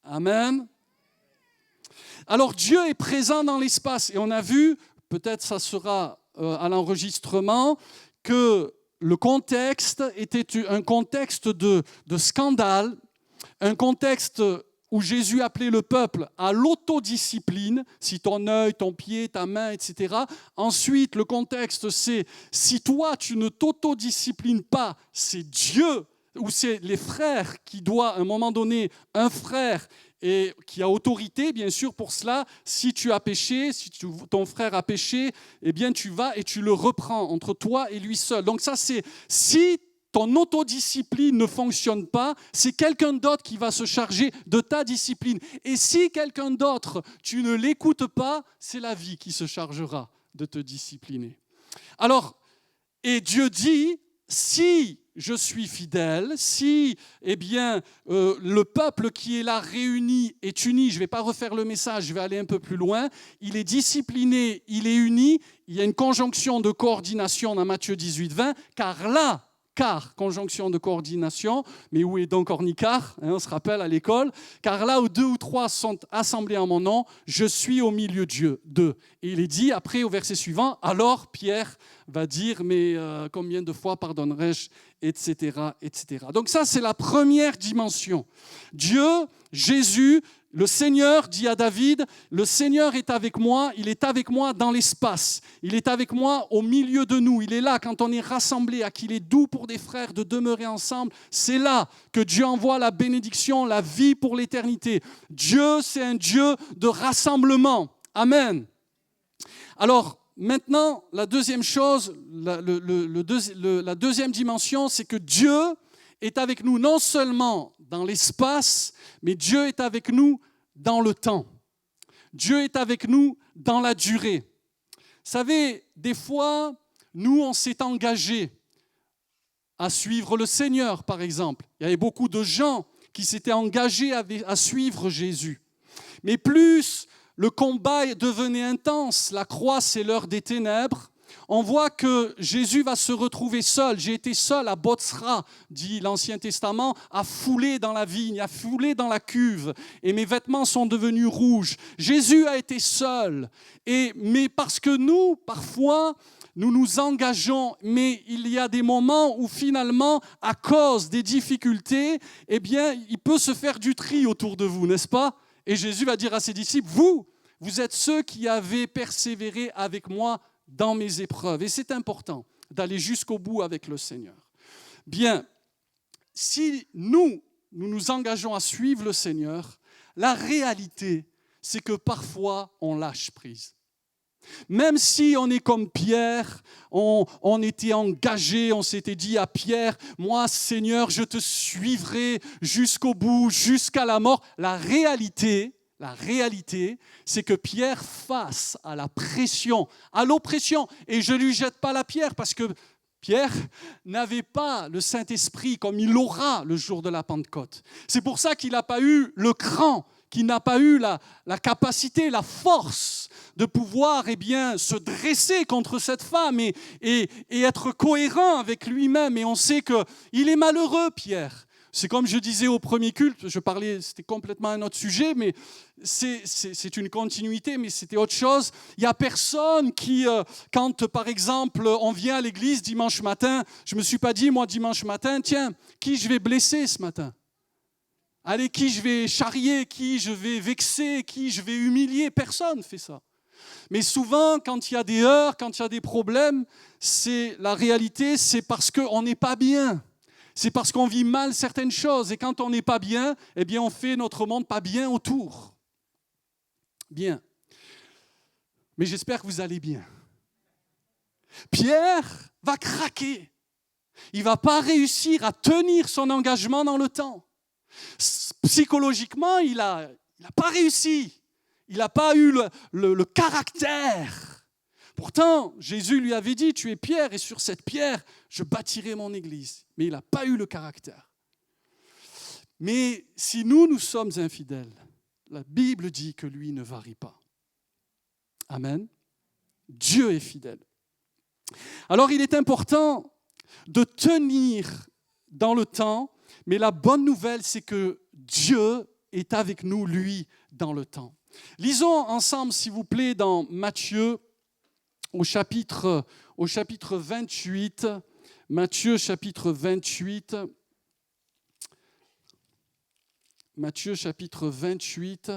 Amen. Alors Dieu est présent dans l'espace et on a vu, peut-être ça sera à l'enregistrement, que le contexte était un contexte de scandale, un contexte où Jésus appelait le peuple à l'autodiscipline, si ton œil, ton pied, ta main, etc. Ensuite, le contexte, c'est si toi, tu ne t'autodisciplines pas, c'est Dieu ou c'est les frères qui doivent, à un moment donné, un frère et qui a autorité, bien sûr, pour cela. Si tu as péché, si ton frère a péché, eh bien, tu vas et tu le reprends entre toi et lui seul. Donc ça, c'est si ton autodiscipline ne fonctionne pas, c'est quelqu'un d'autre qui va se charger de ta discipline. Et si quelqu'un d'autre, tu ne l'écoutes pas, c'est la vie qui se chargera de te discipliner. Alors, et Dieu dit, si je suis fidèle, si le peuple qui est là réuni est uni, je ne vais pas refaire le message, je vais aller un peu plus loin, il est discipliné, il est uni, il y a une conjonction de coordination dans Matthieu 18, 20, car, conjonction de coordination, mais où est donc ornicar, on se rappelle à l'école, car là où 2 ou 3 sont assemblés en mon nom, je suis au milieu d'eux. Et il est dit après au verset suivant, alors Pierre va dire, mais combien de fois pardonnerai-je, etc., etc. Donc ça, c'est la première dimension. Dieu, Jésus, le Seigneur dit à David, le Seigneur est avec moi, il est avec moi dans l'espace, il est avec moi au milieu de nous, il est là quand on est rassemblés, à qu'il est doux pour des frères de demeurer ensemble, c'est là que Dieu envoie la bénédiction, la vie pour l'éternité. Dieu, c'est un Dieu de rassemblement. Amen. Alors, maintenant, la deuxième chose, la deuxième dimension, c'est que Dieu est avec nous non seulement dans l'espace, mais Dieu est avec nous dans le temps. Dieu est avec nous dans la durée. Vous savez, des fois, nous, on s'est engagés à suivre le Seigneur, par exemple. Il y avait beaucoup de gens qui s'étaient engagés à suivre Jésus. Mais plus le combat devenait intense, la croix, c'est l'heure des ténèbres, on voit que Jésus va se retrouver seul. J'ai été seul à Botsra, dit l'Ancien Testament, à fouler dans la vigne, à fouler dans la cuve, et mes vêtements sont devenus rouges. Jésus a été seul. Mais parce que nous, parfois, nous nous engageons, mais il y a des moments où finalement, à cause des difficultés, eh bien, il peut se faire du tri autour de vous, n'est-ce pas? Et Jésus va dire à ses disciples, vous êtes ceux qui avez persévéré avec moi dans mes épreuves. Et c'est important d'aller jusqu'au bout avec le Seigneur. Bien, si nous nous engageons à suivre le Seigneur, la réalité, c'est que parfois, on lâche prise. Même si on est comme Pierre, on était engagé, on s'était dit à Pierre, moi Seigneur, je te suivrai jusqu'au bout, jusqu'à la mort. La réalité, c'est que Pierre, face à la pression, à l'oppression, et je ne lui jette pas la pierre parce que Pierre n'avait pas le Saint-Esprit comme il l'aura le jour de la Pentecôte. C'est pour ça qu'il n'a pas eu le cran, qu'il n'a pas eu la capacité, la force de pouvoir se dresser contre cette femme et être cohérent avec lui-même. Et on sait qu'il est malheureux, Pierre. C'est comme je disais au premier culte, c'était complètement un autre sujet, mais c'est une continuité, mais c'était autre chose. Il n'y a personne qui, quand par exemple on vient à l'église dimanche matin, je ne me suis pas dit, moi dimanche matin, tiens, qui je vais blesser ce matin ? Allez, qui je vais charrier, qui je vais vexer, qui je vais humilier ? Personne ne fait ça. Mais souvent, quand il y a des heurts, quand il y a des problèmes, la réalité, c'est parce qu'on n'est pas bien. C'est parce qu'on vit mal certaines choses. Et quand on n'est pas bien, eh bien, on fait notre monde pas bien autour. Bien. Mais j'espère que vous allez bien. Pierre va craquer. Il ne va pas réussir à tenir son engagement dans le temps. Psychologiquement, il n'a pas réussi. Il n'a pas eu le caractère. Pourtant, Jésus lui avait dit, tu es Pierre et sur cette pierre, je bâtirai mon église. Mais il n'a pas eu le caractère. Mais si nous sommes infidèles, la Bible dit que lui ne varie pas. Amen. Dieu est fidèle. Alors il est important de tenir dans le temps, mais la bonne nouvelle, c'est que Dieu est avec nous, lui, dans le temps. Lisons ensemble, s'il vous plaît, dans Matthieu, au chapitre 28. Matthieu, chapitre 28. Matthieu, chapitre 28.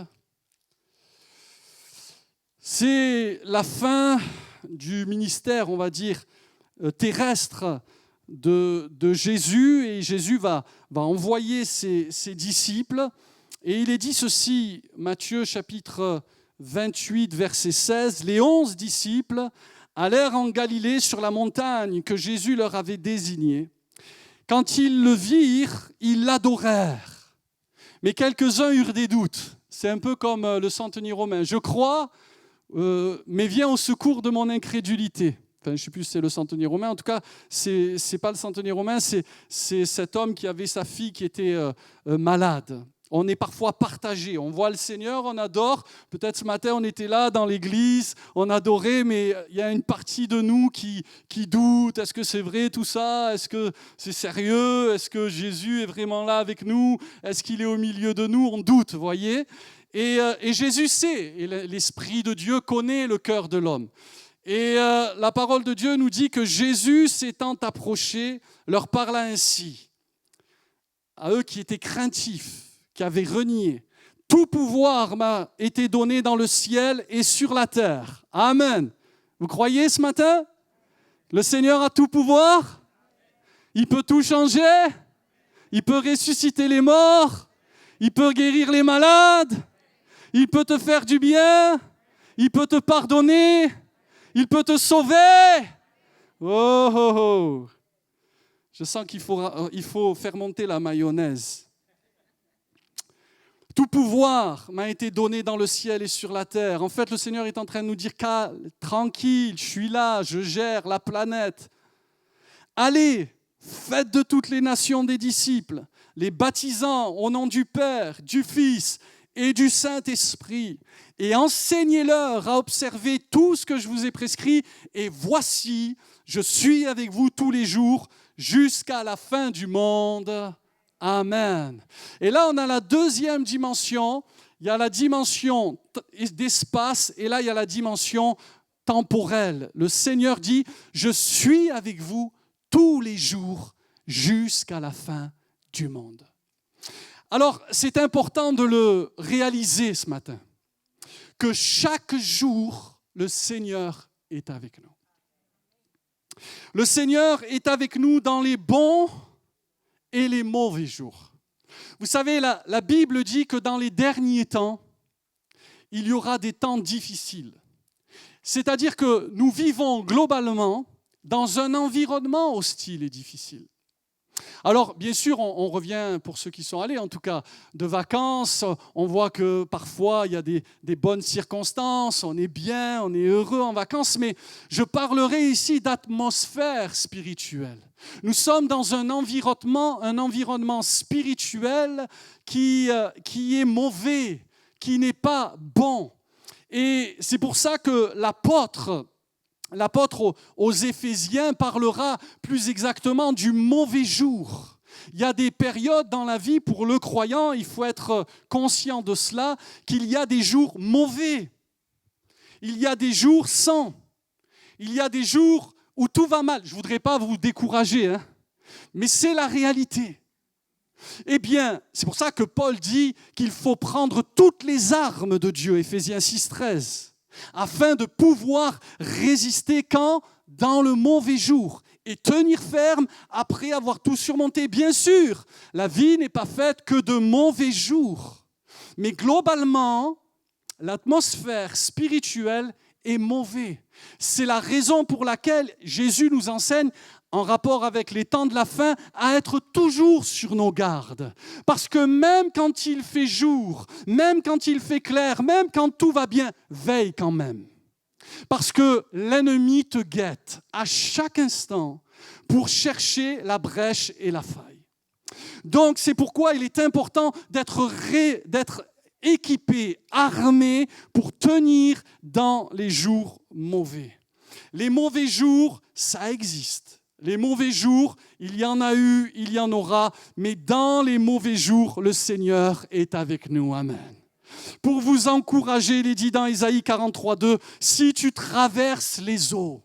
C'est la fin du ministère, on va dire, terrestre de Jésus. Et Jésus va envoyer ses disciples. Et il est dit ceci, Matthieu chapitre 28, verset 16, « Les 11 disciples allèrent en Galilée sur la montagne que Jésus leur avait désignée. Quand ils le virent, ils l'adorèrent. Mais quelques-uns eurent des doutes. » C'est un peu comme le centenier romain. « Je crois, mais viens au secours de mon incrédulité. » Enfin, je ne sais plus si c'est le centenier romain. En tout cas, ce n'est pas le centenier romain, c'est cet homme qui avait sa fille qui était malade. On est parfois partagé. On voit le Seigneur, on adore. Peut-être ce matin, on était là dans l'église, on adorait, mais il y a une partie de nous qui doute. Est-ce que c'est vrai tout ça? Est-ce que c'est sérieux? Est-ce que Jésus est vraiment là avec nous? Est-ce qu'il est au milieu de nous? On doute, vous voyez? Et Jésus sait, et l'Esprit de Dieu connaît le cœur de l'homme. Et la parole de Dieu nous dit que Jésus, s'étant approché, leur parla ainsi, à eux qui étaient craintifs, qui avait renié. Tout pouvoir m'a été donné dans le ciel et sur la terre. Amen. Vous croyez ce matin? Le Seigneur a tout pouvoir? Il peut tout changer? Il peut ressusciter les morts? Il peut guérir les malades? Il peut te faire du bien? Il peut te pardonner? Il peut te sauver? Oh, oh, oh. Je sens qu'il faut faire monter la mayonnaise. Tout pouvoir m'a été donné dans le ciel et sur la terre. En fait, le Seigneur est en train de nous dire, tranquille, je suis là, je gère la planète. Allez, faites de toutes les nations des disciples, les baptisant au nom du Père, du Fils et du Saint-Esprit, et enseignez-leur à observer tout ce que je vous ai prescrit, et voici, je suis avec vous tous les jours jusqu'à la fin du monde. Amen. Et là, on a la deuxième dimension. Il y a la dimension d'espace, et là, il y a la dimension temporelle. Le Seigneur dit, je suis avec vous tous les jours jusqu'à la fin du monde. Alors, c'est important de le réaliser ce matin, que chaque jour, le Seigneur est avec nous. Le Seigneur est avec nous dans les bons et les mauvais jours. Vous savez, la Bible dit que dans les derniers temps, il y aura des temps difficiles. C'est-à-dire que nous vivons globalement dans un environnement hostile et difficile. Alors, bien sûr, on revient, pour ceux qui sont allés, en tout cas, de vacances. On voit que parfois, il y a des bonnes circonstances, on est bien, on est heureux en vacances, mais je parlerai ici d'atmosphère spirituelle. Nous sommes dans un environnement spirituel qui est mauvais, qui n'est pas bon. Et c'est pour ça que l'apôtre aux Éphésiens parlera plus exactement du mauvais jour. Il y a des périodes dans la vie pour le croyant, il faut être conscient de cela, qu'il y a des jours mauvais. Il y a des jours sans. Il y a des jours où tout va mal. Je ne voudrais pas vous décourager, mais c'est la réalité. Eh bien, c'est pour ça que Paul dit qu'il faut prendre toutes les armes de Dieu, Éphésiens 6,13. Afin de pouvoir résister quand? Dans le mauvais jour et tenir ferme après avoir tout surmonté. Bien sûr, la vie n'est pas faite que de mauvais jours, mais globalement, l'atmosphère spirituelle est mauvaise. C'est la raison pour laquelle Jésus nous enseigne, en rapport avec les temps de la fin, à être toujours sur nos gardes. Parce que même quand il fait jour, même quand il fait clair, même quand tout va bien, veille quand même. Parce que l'ennemi te guette à chaque instant pour chercher la brèche et la faille. Donc c'est pourquoi il est important d'être équipé, armé pour tenir dans les jours mauvais. Les mauvais jours, ça existe. Les mauvais jours, il y en a eu, il y en aura, mais dans les mauvais jours, le Seigneur est avec nous. Amen. Pour vous encourager, il est dit dans Isaïe 43:2, si tu traverses les eaux.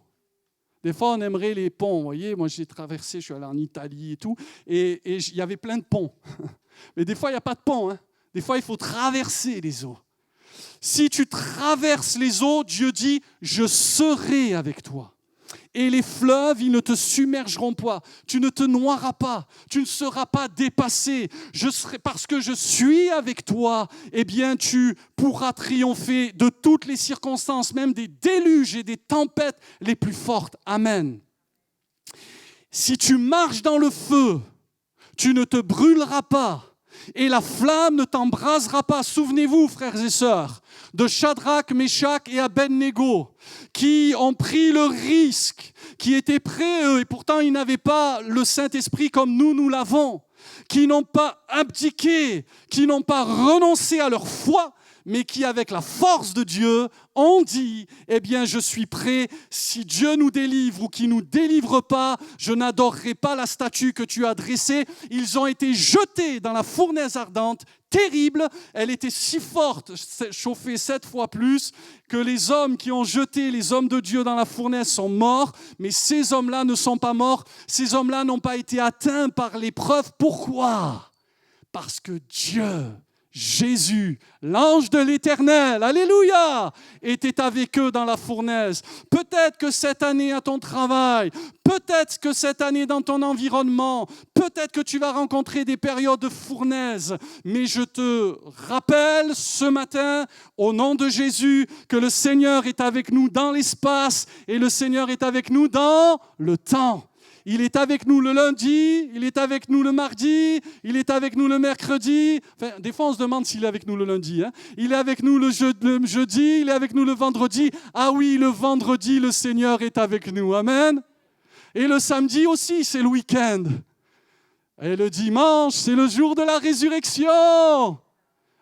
Des fois, on aimerait les ponts, vous voyez, moi j'ai traversé, je suis allé en Italie et tout, et il y avait plein de ponts. Mais des fois, il n'y a pas de pont. Des fois, il faut traverser les eaux. Si tu traverses les eaux, Dieu dit, je serai avec toi. Et les fleuves, ils ne te submergeront pas. Tu ne te noieras pas. Tu ne seras pas dépassé. Parce que je suis avec toi, eh bien, tu pourras triompher de toutes les circonstances, même des déluges et des tempêtes les plus fortes. Amen. Si tu marches dans le feu, tu ne te brûleras pas. Et la flamme ne t'embrasera pas. Souvenez-vous, frères et sœurs, de Shadrach, Meshach et Abednego, qui ont pris le risque, qui étaient prêts, eux, et pourtant ils n'avaient pas le Saint-Esprit comme nous l'avons, qui n'ont pas abdiqué, qui n'ont pas renoncé à leur foi, mais qui, avec la force de Dieu, ont dit, eh bien, je suis prêt, si Dieu nous délivre ou qu'il ne nous délivre pas, je n'adorerai pas la statue que tu as dressée. Ils ont été jetés dans la fournaise ardente, terrible, elle était si forte, chauffée 7 fois plus, que les hommes qui ont jeté les hommes de Dieu dans la fournaise sont morts, mais ces hommes-là ne sont pas morts, ces hommes-là n'ont pas été atteints par l'épreuve. Pourquoi? Parce que Dieu, Jésus, l'ange de l'Éternel, alléluia, était avec eux dans la fournaise. Peut-être que cette année à ton travail, peut-être que cette année dans ton environnement, peut-être que tu vas rencontrer des périodes de fournaise, mais je te rappelle ce matin, au nom de Jésus, que le Seigneur est avec nous dans l'espace et le Seigneur est avec nous dans le temps. Il est avec nous le lundi, il est avec nous le mardi, il est avec nous le mercredi. Enfin, des fois, on se demande s'il est avec nous le lundi. Il est avec nous le jeudi, il est avec nous le vendredi. Ah oui, le vendredi, le Seigneur est avec nous. Amen. Et le samedi aussi, c'est le week-end. Et le dimanche, c'est le jour de la résurrection.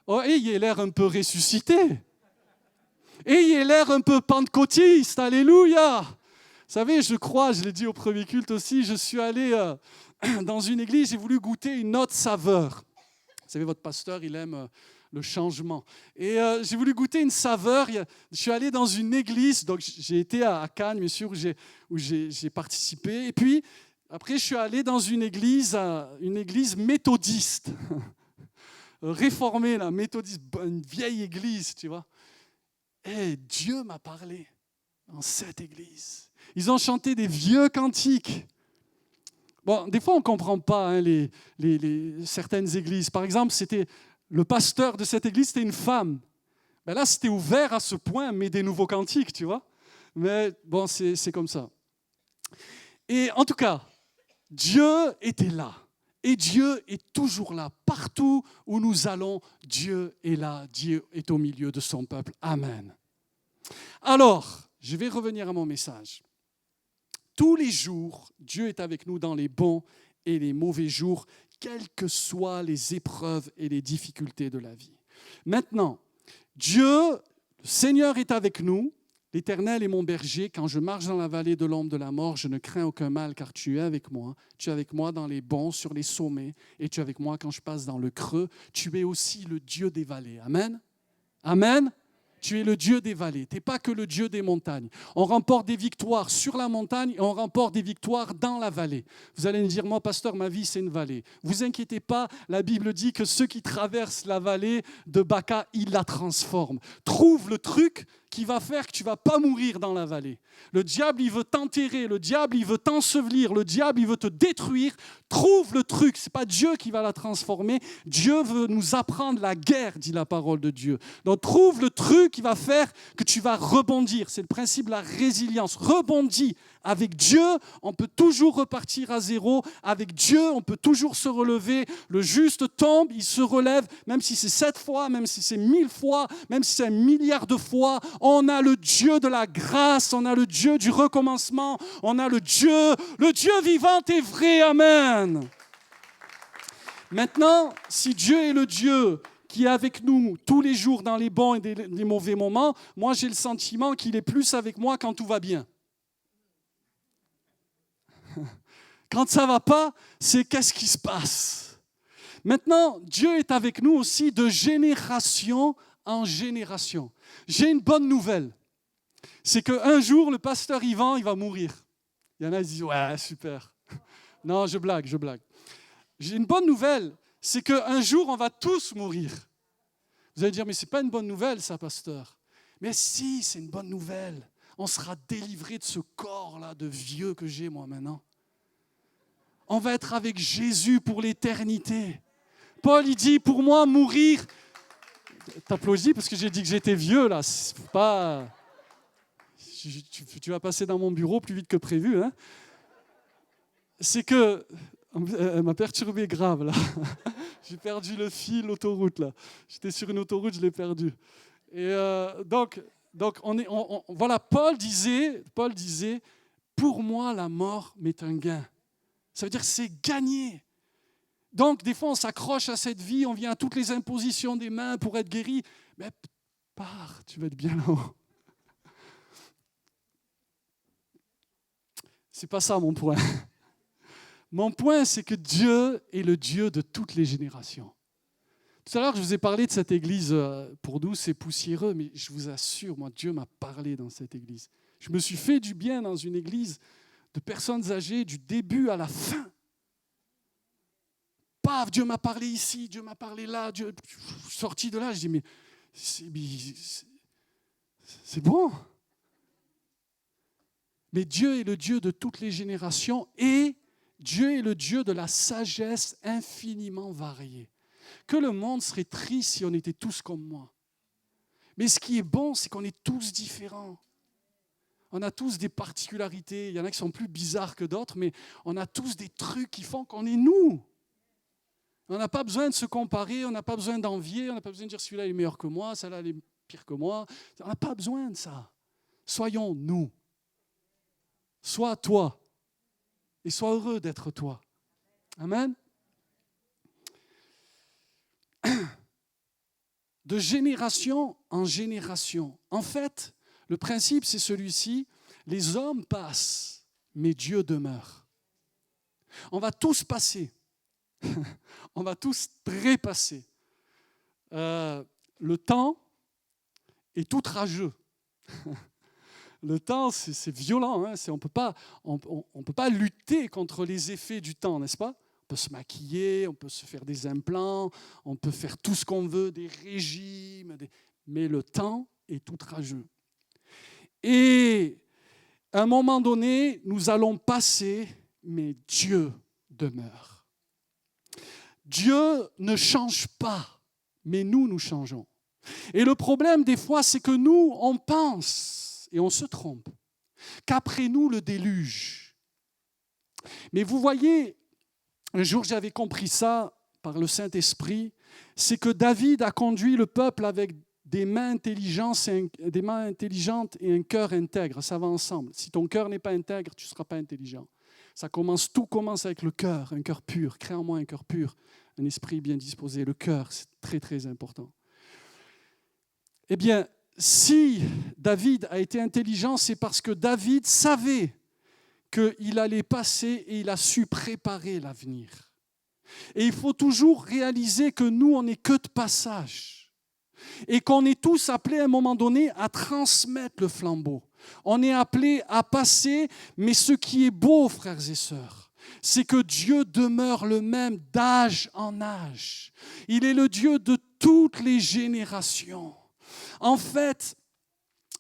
Oh, ayez l'air un peu ressuscité. Ayez l'air un peu pentecôtiste, alléluia. Vous savez, je crois, je l'ai dit au premier culte aussi, je suis allé dans une église, j'ai voulu goûter une autre saveur. Vous savez, votre pasteur, il aime le changement. Et j'ai voulu goûter une saveur. Je suis allé dans une église, donc j'ai été à Cannes, bien sûr, où j'ai participé. Et puis, après, je suis allé dans une église méthodiste, réformée, là, méthodiste, une vieille église, tu vois. Et Dieu m'a parlé dans cette église. Ils ont chanté des vieux cantiques. Bon, des fois, on ne comprend pas hein, certaines églises. Par exemple, c'était le pasteur de cette église, c'était une femme. Ben là, c'était ouvert à ce point, mais des nouveaux cantiques, tu vois. Mais bon, c'est comme ça. Et en tout cas, Dieu était là. Et Dieu est toujours là. Partout où nous allons, Dieu est là. Dieu est au milieu de son peuple. Amen. Alors, je vais revenir à mon message. Tous les jours, Dieu est avec nous dans les bons et les mauvais jours, quelles que soient les épreuves et les difficultés de la vie. Maintenant, Dieu, le Seigneur est avec nous. L'Éternel est mon berger. Quand je marche dans la vallée de l'ombre de la mort, je ne crains aucun mal, car tu es avec moi. Tu es avec moi dans les bons, sur les sommets, et tu es avec moi quand je passe dans le creux. Tu es aussi le Dieu des vallées. Amen. Amen. Tu es le Dieu des vallées. Tu n'es pas que le Dieu des montagnes. On remporte des victoires sur la montagne et on remporte des victoires dans la vallée. Vous allez me dire, moi, pasteur, ma vie, c'est une vallée. Vous inquiétez pas, la Bible dit que ceux qui traversent la vallée de Baca, il la transforme. Trouve le truc qui va faire que tu ne vas pas mourir dans la vallée. Le diable, il veut t'enterrer. Le diable, il veut t'ensevelir. Le diable, il veut te détruire. Trouve le truc. Ce n'est pas Dieu qui va la transformer. Dieu veut nous apprendre la guerre, dit la parole de Dieu. Donc, trouve le truc qui va faire que tu vas rebondir. C'est le principe de la résilience. Rebondis. Avec Dieu, on peut toujours repartir à zéro. Avec Dieu, on peut toujours se relever. Le juste tombe, il se relève, même si c'est 7 fois, même si c'est 1000 fois, même si c'est 1 milliard de fois. On a le Dieu de la grâce, on a le Dieu du recommencement, on a le Dieu vivant et vrai. Amen. Maintenant, si Dieu est le Dieu qui est avec nous tous les jours dans les bons et les mauvais moments, moi j'ai le sentiment qu'il est plus avec moi quand tout va bien. Quand ça ne va pas, c'est qu'est-ce qui se passe? Maintenant, Dieu est avec nous aussi de génération en génération. J'ai une bonne nouvelle. C'est qu'un jour, le pasteur Yvan, il va mourir. Il y en a qui disent, ouais, super. Non, je blague. J'ai une bonne nouvelle, c'est qu'un jour, on va tous mourir. Vous allez dire, mais ce n'est pas une bonne nouvelle, ça, pasteur. Mais si, c'est une bonne nouvelle. On sera délivré de ce corps-là de vieux que j'ai, moi, maintenant. On va être avec Jésus pour l'éternité. Paul, il dit, pour moi, mourir... T'applaudis parce que j'ai dit que j'étais vieux, là. C'est pas... Tu vas passer dans mon bureau plus vite que prévu. Hein. C'est que... Elle m'a perturbé grave, là. J'ai perdu le fil, l'autoroute, là. J'étais sur une autoroute, je l'ai perdu. Et donc voilà, Paul disait, pour moi, la mort m'est un gain. Ça veut dire que c'est gagné. Donc, des fois, on s'accroche à cette vie, on vient à toutes les impositions des mains pour être guéri. Mais pars, tu vas être bien là-haut. C'est pas ça mon point. Mon point, c'est que Dieu est le Dieu de toutes les générations. Tout à l'heure, je vous ai parlé de cette église, pour nous, c'est poussiéreux, mais je vous assure, moi, Dieu m'a parlé dans cette église. Je me suis fait du bien dans une église de personnes âgées du début à la fin. Paf, Dieu m'a parlé ici, Dieu m'a parlé là. Je suis sorti de là, je dis, mais c'est bon. Mais Dieu est le Dieu de toutes les générations et Dieu est le Dieu de la sagesse infiniment variée. Que le monde serait triste si on était tous comme moi. Mais ce qui est bon, c'est qu'on est tous différents. On a tous des particularités. Il y en a qui sont plus bizarres que d'autres, mais on a tous des trucs qui font qu'on est nous. On n'a pas besoin de se comparer, on n'a pas besoin d'envier, on n'a pas besoin de dire celui-là est meilleur que moi, celle-là est pire que moi. On n'a pas besoin de ça. Soyons nous. Sois toi. Et sois heureux d'être toi. Amen. de génération en génération. En fait, le principe, c'est celui-ci. Les hommes passent, mais Dieu demeure. On va tous passer. On va tous trépasser. Le temps est outrageux. Le temps, c'est violent. Hein. On ne peut pas lutter contre les effets du temps, n'est-ce pas? On peut se maquiller, on peut se faire des implants, on peut faire tout ce qu'on veut, des régimes. Mais le temps est outrageux. Et à un moment donné, nous allons passer, mais Dieu demeure. Dieu ne change pas, mais nous changeons. Et le problème des fois, c'est que nous, on pense, et on se trompe, qu'après nous, le déluge. Mais vous voyez, un jour j'avais compris ça par le Saint-Esprit, c'est que David a conduit le peuple avec des mains intelligentes et un cœur intègre. Ça va ensemble. Si ton cœur n'est pas intègre, tu ne seras pas intelligent. Tout commence avec le cœur, un cœur pur. Crée en moi un cœur pur, un esprit bien disposé. Le cœur, c'est très, très important. Eh bien, si David a été intelligent, c'est parce que David savait qu'il allait passer et il a su préparer l'avenir. Et il faut toujours réaliser que nous, on n'est que de passage. Et qu'on est tous appelés à un moment donné à transmettre le flambeau. On est appelés à passer, mais ce qui est beau, frères et sœurs, c'est que Dieu demeure le même d'âge en âge. Il est le Dieu de toutes les générations. En fait,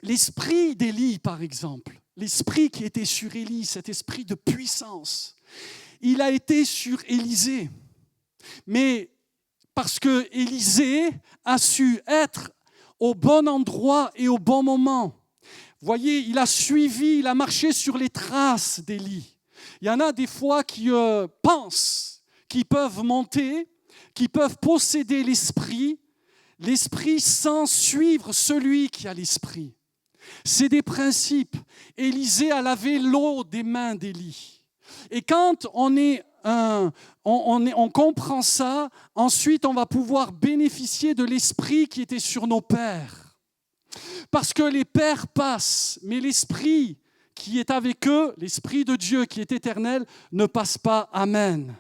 l'esprit d'Élie, par exemple, l'esprit qui était sur Élie, cet esprit de puissance, il a été sur Élisée. Mais parce que Élisée a su être au bon endroit et au bon moment. Vous voyez, il a suivi, il a marché sur les traces d'Élie. Il y en a des fois qui pensent qu'ils peuvent monter, qui peuvent posséder l'esprit sans suivre celui qui a l'esprit. C'est des principes. Élisée a lavé l'eau des mains d'Élie. Et quand on comprend ça, ensuite on va pouvoir bénéficier de l'esprit qui était sur nos pères. Parce que les pères passent, mais l'esprit qui est avec eux, l'esprit de Dieu qui est éternel, ne passe pas. Amen.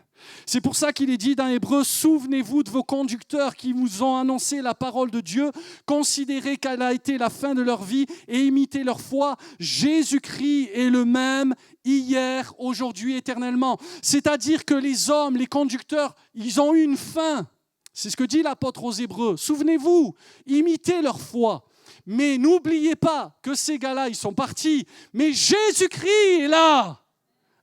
C'est pour ça qu'il est dit dans Hébreux, souvenez-vous de vos conducteurs qui vous ont annoncé la parole de Dieu, considérez qu'elle a été la fin de leur vie et imitez leur foi. Jésus-Christ est le même hier, aujourd'hui, éternellement. C'est-à-dire que les hommes, les conducteurs, ils ont eu une fin. C'est ce que dit l'apôtre aux Hébreux. Souvenez-vous, imitez leur foi. Mais n'oubliez pas que ces gars-là, ils sont partis. Mais Jésus-Christ est là.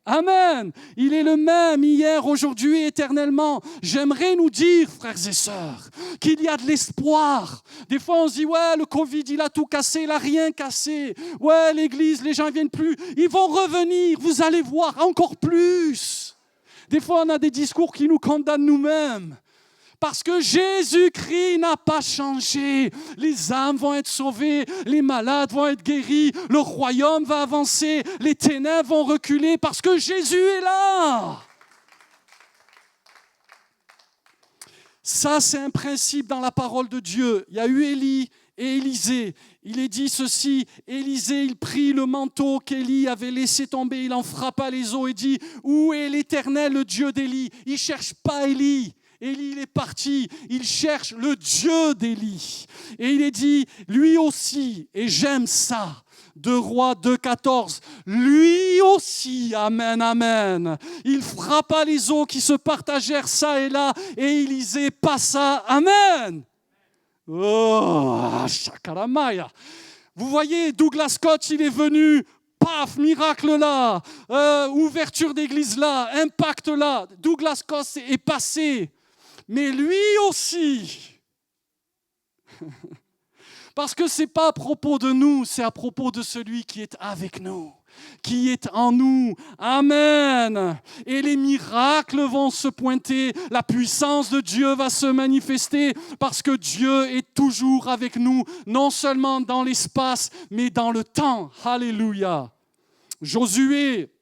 Amen. Il est le même hier, aujourd'hui, éternellement. J'aimerais nous dire, frères et sœurs, qu'il y a de l'espoir. Des fois, on se dit, ouais, le Covid, il a tout cassé, il n'a rien cassé. Ouais, l'église, les gens ne viennent plus. Ils vont revenir, vous allez voir, encore plus. Des fois, on a des discours qui nous condamnent nous-mêmes. Parce que Jésus-Christ n'a pas changé. Les âmes vont être sauvées, les malades vont être guéris, le royaume va avancer, les ténèbres vont reculer parce que Jésus est là. Ça, c'est un principe dans la parole de Dieu. Il y a eu Élie et Élisée. Il est dit ceci, Élisée, il prit le manteau qu'Élie avait laissé tomber, il en frappa les os et dit, où est l'Éternel, le Dieu d'Élie? Il ne cherche pas Élie. Élie, il est parti, il cherche le Dieu d'Élie. Et il est dit, lui aussi, et j'aime ça, 2 Rois 2,14, lui aussi, amen, amen. Il frappa les eaux qui se partagèrent ça et là, et Élisée passa, amen. Oh, chakaramaya. Vous voyez, Douglas Scott, il est venu, paf, miracle là, ouverture d'église là, impact là. Douglas Scott est passé. Mais lui aussi, parce que ce n'est pas à propos de nous, c'est à propos de celui qui est avec nous, qui est en nous. Amen. Et les miracles vont se pointer, la puissance de Dieu va se manifester, parce que Dieu est toujours avec nous, non seulement dans l'espace, mais dans le temps. Alléluia. Josué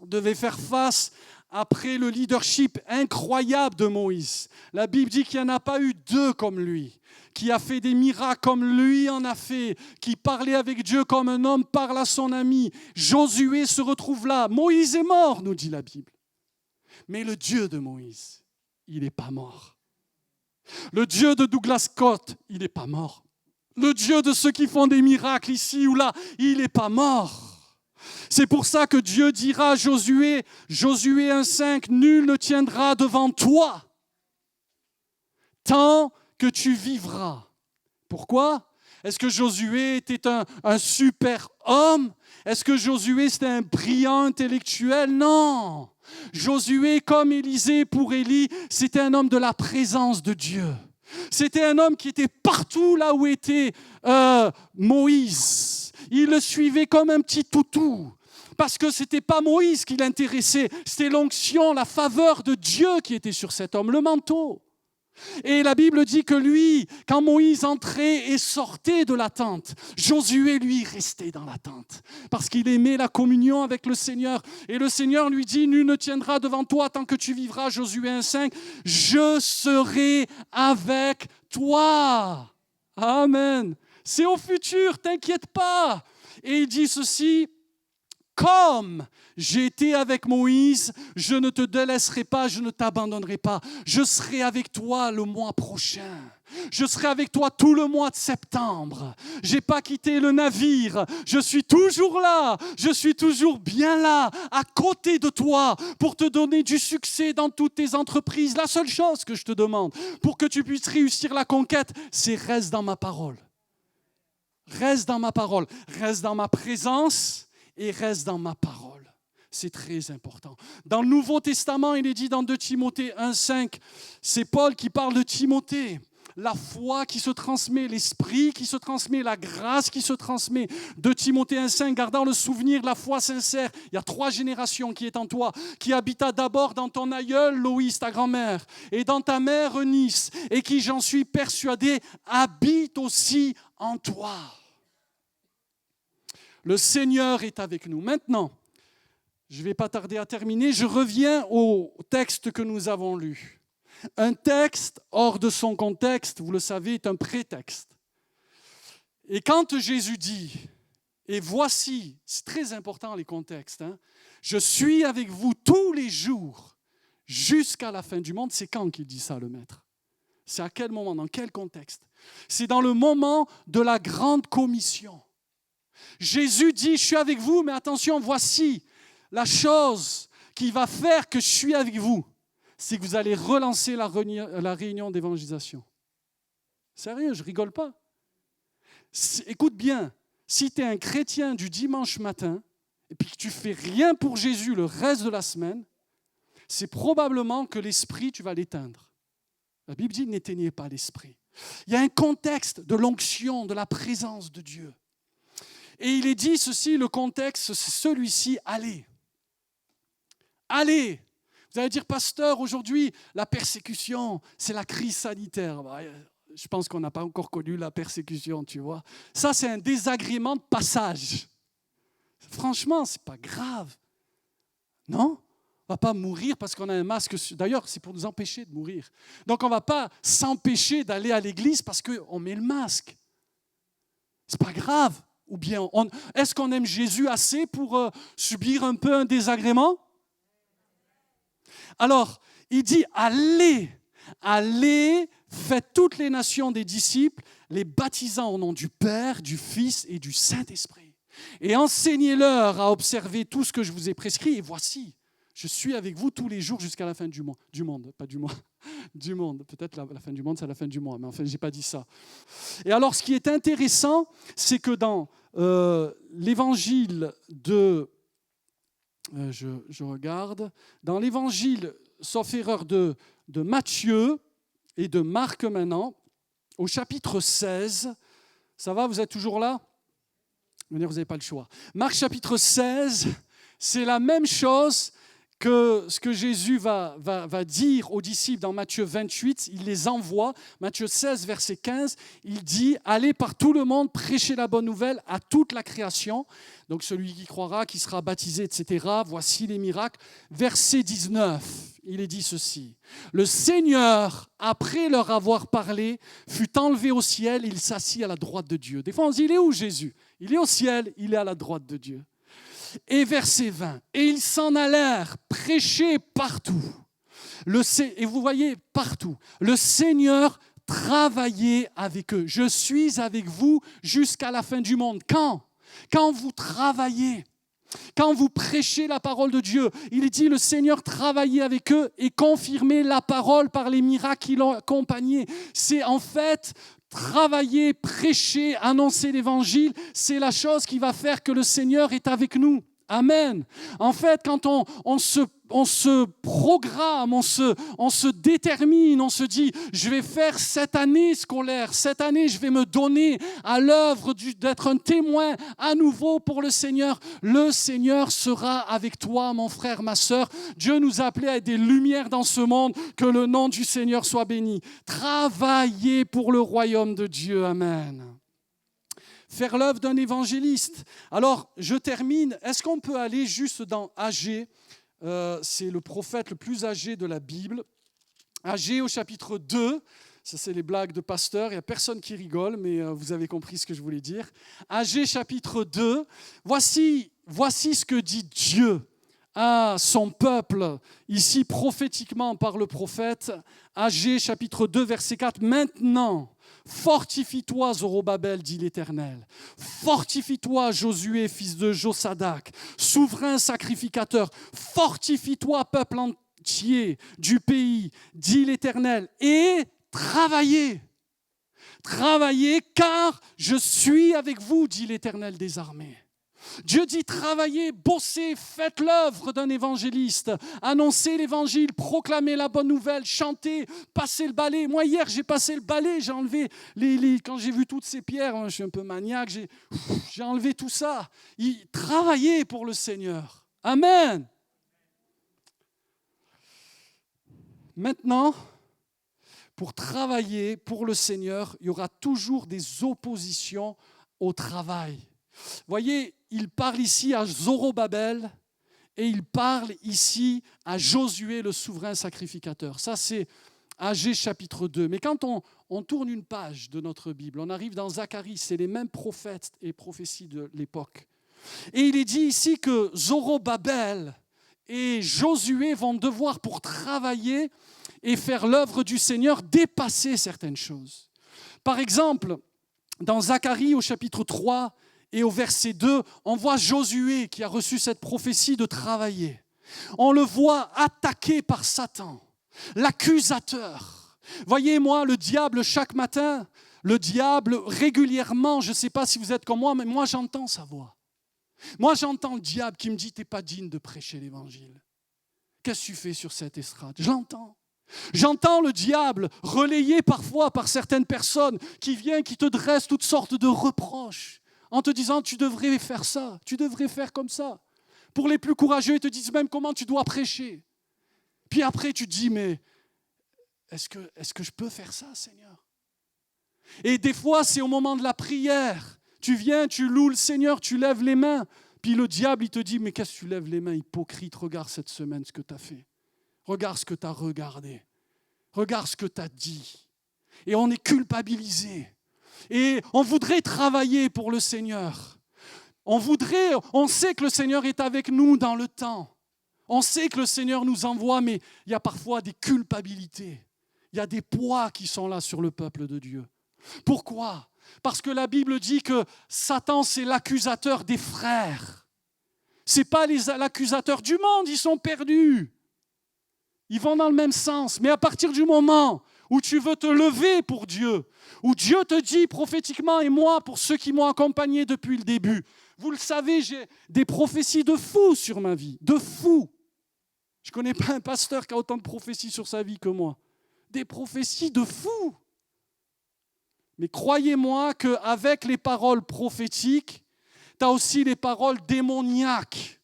devait faire face après le leadership incroyable de Moïse. La Bible dit qu'il n'y en a pas eu deux comme lui, qui a fait des miracles comme lui en a fait, qui parlait avec Dieu comme un homme parle à son ami. Josué se retrouve là. Moïse est mort, nous dit la Bible. Mais le Dieu de Moïse, il n'est pas mort. Le Dieu de Douglas Scott, il n'est pas mort. Le Dieu de ceux qui font des miracles ici ou là, il n'est pas mort. C'est pour ça que Dieu dira à Josué 1,5, « Nul ne tiendra devant toi tant que tu vivras. » Pourquoi? Est-ce que Josué était un super homme? Est-ce que Josué c'était un brillant intellectuel? Non. Josué, comme Élisée pour Élie, c'était un homme de la présence de Dieu. C'était un homme qui était partout là où était Moïse. Il le suivait comme un petit toutou. Parce que ce n'était pas Moïse qui l'intéressait, c'était l'onction, la faveur de Dieu qui était sur cet homme, le manteau. Et la Bible dit que lui, quand Moïse entrait et sortait de la tente, Josué, lui, restait dans la tente. Parce qu'il aimait la communion avec le Seigneur. Et le Seigneur lui dit, « Nul ne tiendra devant toi tant que tu vivras. » Josué 1,5, « Je serai avec toi. » Amen. C'est au futur, t'inquiète pas. Et il dit ceci, « Comme j'ai été avec Moïse, je ne te délaisserai pas, je ne t'abandonnerai pas. Je serai avec toi le mois prochain. Je serai avec toi tout le mois de septembre. Je n'ai pas quitté le navire. Je suis toujours là. Je suis toujours bien là, à côté de toi, pour te donner du succès dans toutes tes entreprises. La seule chose que je te demande, pour que tu puisses réussir la conquête, c'est reste dans ma parole. Reste dans ma parole. Reste dans ma présence et reste dans ma parole. C'est très important. Dans le Nouveau Testament, il est dit dans 2 Timothée 1,5, c'est Paul qui parle de Timothée. La foi qui se transmet, l'esprit qui se transmet, la grâce qui se transmet. 2 Timothée 1,5, gardant le souvenir de la foi sincère. Il y a 3 générations qui est en toi, qui habita d'abord dans ton aïeul, Loïs, ta grand-mère, et dans ta mère, Eunice, et qui, j'en suis persuadé, habite aussi en toi. Le Seigneur est avec nous. Maintenant, je ne vais pas tarder à terminer, je reviens au texte que nous avons lu. Un texte hors de son contexte, vous le savez, est un prétexte. Et quand Jésus dit, et voici, c'est très important les contextes, je suis avec vous tous les jours jusqu'à la fin du monde, c'est quand qu'il dit ça, le Maître? C'est à quel moment, dans quel contexte? C'est dans le moment de la grande commission. Jésus dit, je suis avec vous, mais attention, voici la chose qui va faire que je suis avec vous, c'est que vous allez relancer la réunion d'évangélisation. Sérieux, je ne rigole pas. Écoute bien, si tu es un chrétien du dimanche matin et puis que tu ne fais rien pour Jésus le reste de la semaine, c'est probablement que l'esprit, tu vas l'éteindre. La Bible dit, n'éteignez pas l'esprit. Il y a un contexte de l'onction, de la présence de Dieu. Et il est dit ceci, le contexte, c'est celui-ci, allez. Allez. Vous allez dire, pasteur, aujourd'hui, la persécution, c'est la crise sanitaire. Je pense qu'on n'a pas encore connu la persécution, tu vois. Ça, c'est un désagrément de passage. Franchement, ce n'est pas grave. Non? On ne va pas mourir parce qu'on a un masque. D'ailleurs, c'est pour nous empêcher de mourir. Donc, on ne va pas s'empêcher d'aller à l'église parce qu'on met le masque. Ce n'est pas grave. Ou bien, est-ce qu'on aime Jésus assez pour subir un peu un désagrément? Alors, il dit, allez, allez, faites toutes les nations des disciples, les baptisant au nom du Père, du Fils et du Saint-Esprit. Et enseignez-leur à observer tout ce que je vous ai prescrit. Et voici, je suis avec vous tous les jours jusqu'à la fin du monde. Du monde, pas du mois. Du monde. Peut-être la fin du monde, c'est la fin du mois. Mais enfin, je n'ai pas dit ça. Et alors, ce qui est intéressant, c'est que dans l'évangile de... je regarde. Dans l'évangile, sauf erreur, de Matthieu et de Marc maintenant, au chapitre 16, ça va, vous êtes toujours là? Vous n'avez pas le choix. Marc chapitre 16, c'est la même chose ce que Jésus va dire aux disciples dans Matthieu 28, il les envoie. Matthieu 16, verset 15, il dit « Allez par tout le monde, prêchez la bonne nouvelle à toute la création. » Donc celui qui croira, qui sera baptisé, etc. Voici les miracles. Verset 19, il est dit ceci. « Le Seigneur, après leur avoir parlé, fut enlevé au ciel, il s'assit à la droite de Dieu. » Des fois on se dit « Il est où Jésus ?» Il est au ciel, il est à la droite de Dieu. Et verset 20, « Et ils s'en allèrent prêcher partout. » Et vous voyez, partout. Le Seigneur travaillait avec eux. « Je suis avec vous jusqu'à la fin du monde. » Quand vous travaillez, quand vous prêchez la parole de Dieu, il dit le Seigneur travaillait avec eux et confirmait la parole par les miracles qui l'ont accompagné. C'est en fait travailler, prêcher, annoncer l'évangile, c'est la chose qui va faire que le Seigneur est avec nous. Amen. En fait, quand on se programme, on se détermine, on se dit, je vais faire cette année scolaire, cette année je vais me donner à l'œuvre d'être un témoin à nouveau pour le Seigneur. Le Seigneur sera avec toi, mon frère, ma sœur. Dieu nous a appelés à être des lumières dans ce monde, que le nom du Seigneur soit béni. Travaillez pour le royaume de Dieu. Amen. Faire l'œuvre d'un évangéliste. Alors, je termine. Est-ce qu'on peut aller juste dans Agée ? C'est le prophète le plus âgé de la Bible. Agée au chapitre 2. Ça, c'est les blagues de pasteur. Il n'y a personne qui rigole, mais vous avez compris ce que je voulais dire. Agée chapitre 2. Voici ce que dit Dieu à son peuple, ici prophétiquement par le prophète. Agée chapitre 2, verset 4. Maintenant, fortifie-toi, Zorobabel, dit l'Éternel. Fortifie-toi, Josué, fils de Josadak, souverain sacrificateur. Fortifie-toi, peuple entier du pays, dit l'Éternel. Et travaillez. Travaillez, car je suis avec vous, dit l'Éternel des armées. Dieu dit travaillez, bossez, faites l'œuvre d'un évangéliste, annoncez l'évangile, proclamez la bonne nouvelle, chantez, passez le balai. Moi hier j'ai passé le balai, j'ai enlevé quand j'ai vu toutes ces pierres, je suis un peu maniaque, j'ai enlevé tout ça. Travaillez pour le Seigneur. Amen. Maintenant, pour travailler pour le Seigneur, il y aura toujours des oppositions au travail. Voyez, il parle ici à Zorobabel et il parle ici à Josué, le souverain sacrificateur. Ça, c'est Agée chapitre 2. Mais quand on tourne une page de notre Bible, on arrive dans Zacharie, c'est les mêmes prophètes et prophéties de l'époque. Et il est dit ici que Zorobabel et Josué vont devoir, pour travailler et faire l'œuvre du Seigneur, dépasser certaines choses. Par exemple, dans Zacharie au chapitre 3, et au verset 2, on voit Josué qui a reçu cette prophétie de travailler. On le voit attaqué par Satan, l'accusateur. Voyez-moi, le diable, chaque matin, le diable, régulièrement, je ne sais pas si vous êtes comme moi, mais moi j'entends sa voix. Moi j'entends le diable qui me dit « t'es pas digne de prêcher l'évangile. Qu'est-ce que tu fais sur cette estrade ?» J'entends. J'entends le diable relayé parfois par certaines personnes qui viennent, qui te dressent toutes sortes de reproches, en te disant, tu devrais faire ça, tu devrais faire comme ça. Pour les plus courageux, ils te disent même comment tu dois prêcher. Puis après, tu te dis, mais est-ce que je peux faire ça, Seigneur ? Et des fois, c'est au moment de la prière. Tu viens, tu loues le Seigneur, tu lèves les mains. Puis le diable, il te dit, mais qu'est-ce que tu lèves les mains, hypocrite ? Regarde cette semaine ce que tu as fait. Regarde ce que tu as regardé. Regarde ce que tu as dit. Et on est culpabilisé. Et on voudrait travailler pour le Seigneur. On sait que le Seigneur est avec nous dans le temps. On sait que le Seigneur nous envoie, mais il y a parfois des culpabilités. Il y a des poids qui sont là sur le peuple de Dieu. Pourquoi ? Parce que la Bible dit que Satan, c'est l'accusateur des frères. Ce n'est pas l'accusateur du monde, ils sont perdus. Ils vont dans le même sens. Mais à partir du moment où tu veux te lever pour Dieu, où Dieu te dit prophétiquement, et moi, pour ceux qui m'ont accompagné depuis le début, vous le savez, j'ai des prophéties de fous sur ma vie, de fous. Je ne connais pas un pasteur qui a autant de prophéties sur sa vie que moi. Des prophéties de fous. Mais croyez-moi qu'avec les paroles prophétiques, tu as aussi les paroles démoniaques.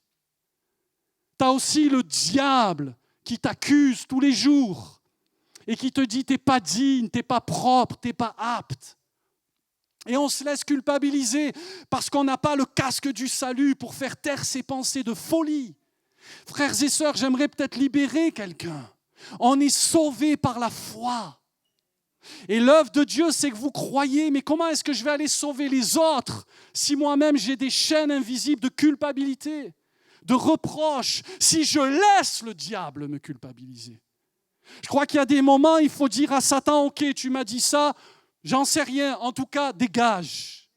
tu as aussi le diable qui t'accuse tous les jours et qui te dit « t'es pas digne, t'es pas propre, t'es pas apte ». Et on se laisse culpabiliser parce qu'on n'a pas le casque du salut pour faire taire ces pensées de folie. Frères et sœurs, j'aimerais peut-être libérer quelqu'un. On est sauvé par la foi. Et l'œuvre de Dieu, c'est que vous croyez, mais comment est-ce que je vais aller sauver les autres si moi-même j'ai des chaînes invisibles de culpabilité, de reproche, si je laisse le diable me culpabiliser? Je crois qu'il y a des moments, il faut dire à Satan, ok, tu m'as dit ça, j'en sais rien, en tout cas, dégage.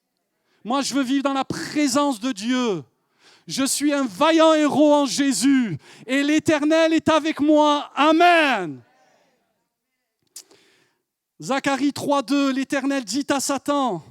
Moi, je veux vivre dans la présence de Dieu. Je suis un vaillant héros en Jésus et l'Éternel est avec moi. Amen. Zacharie 3,2, l'Éternel dit à Satan,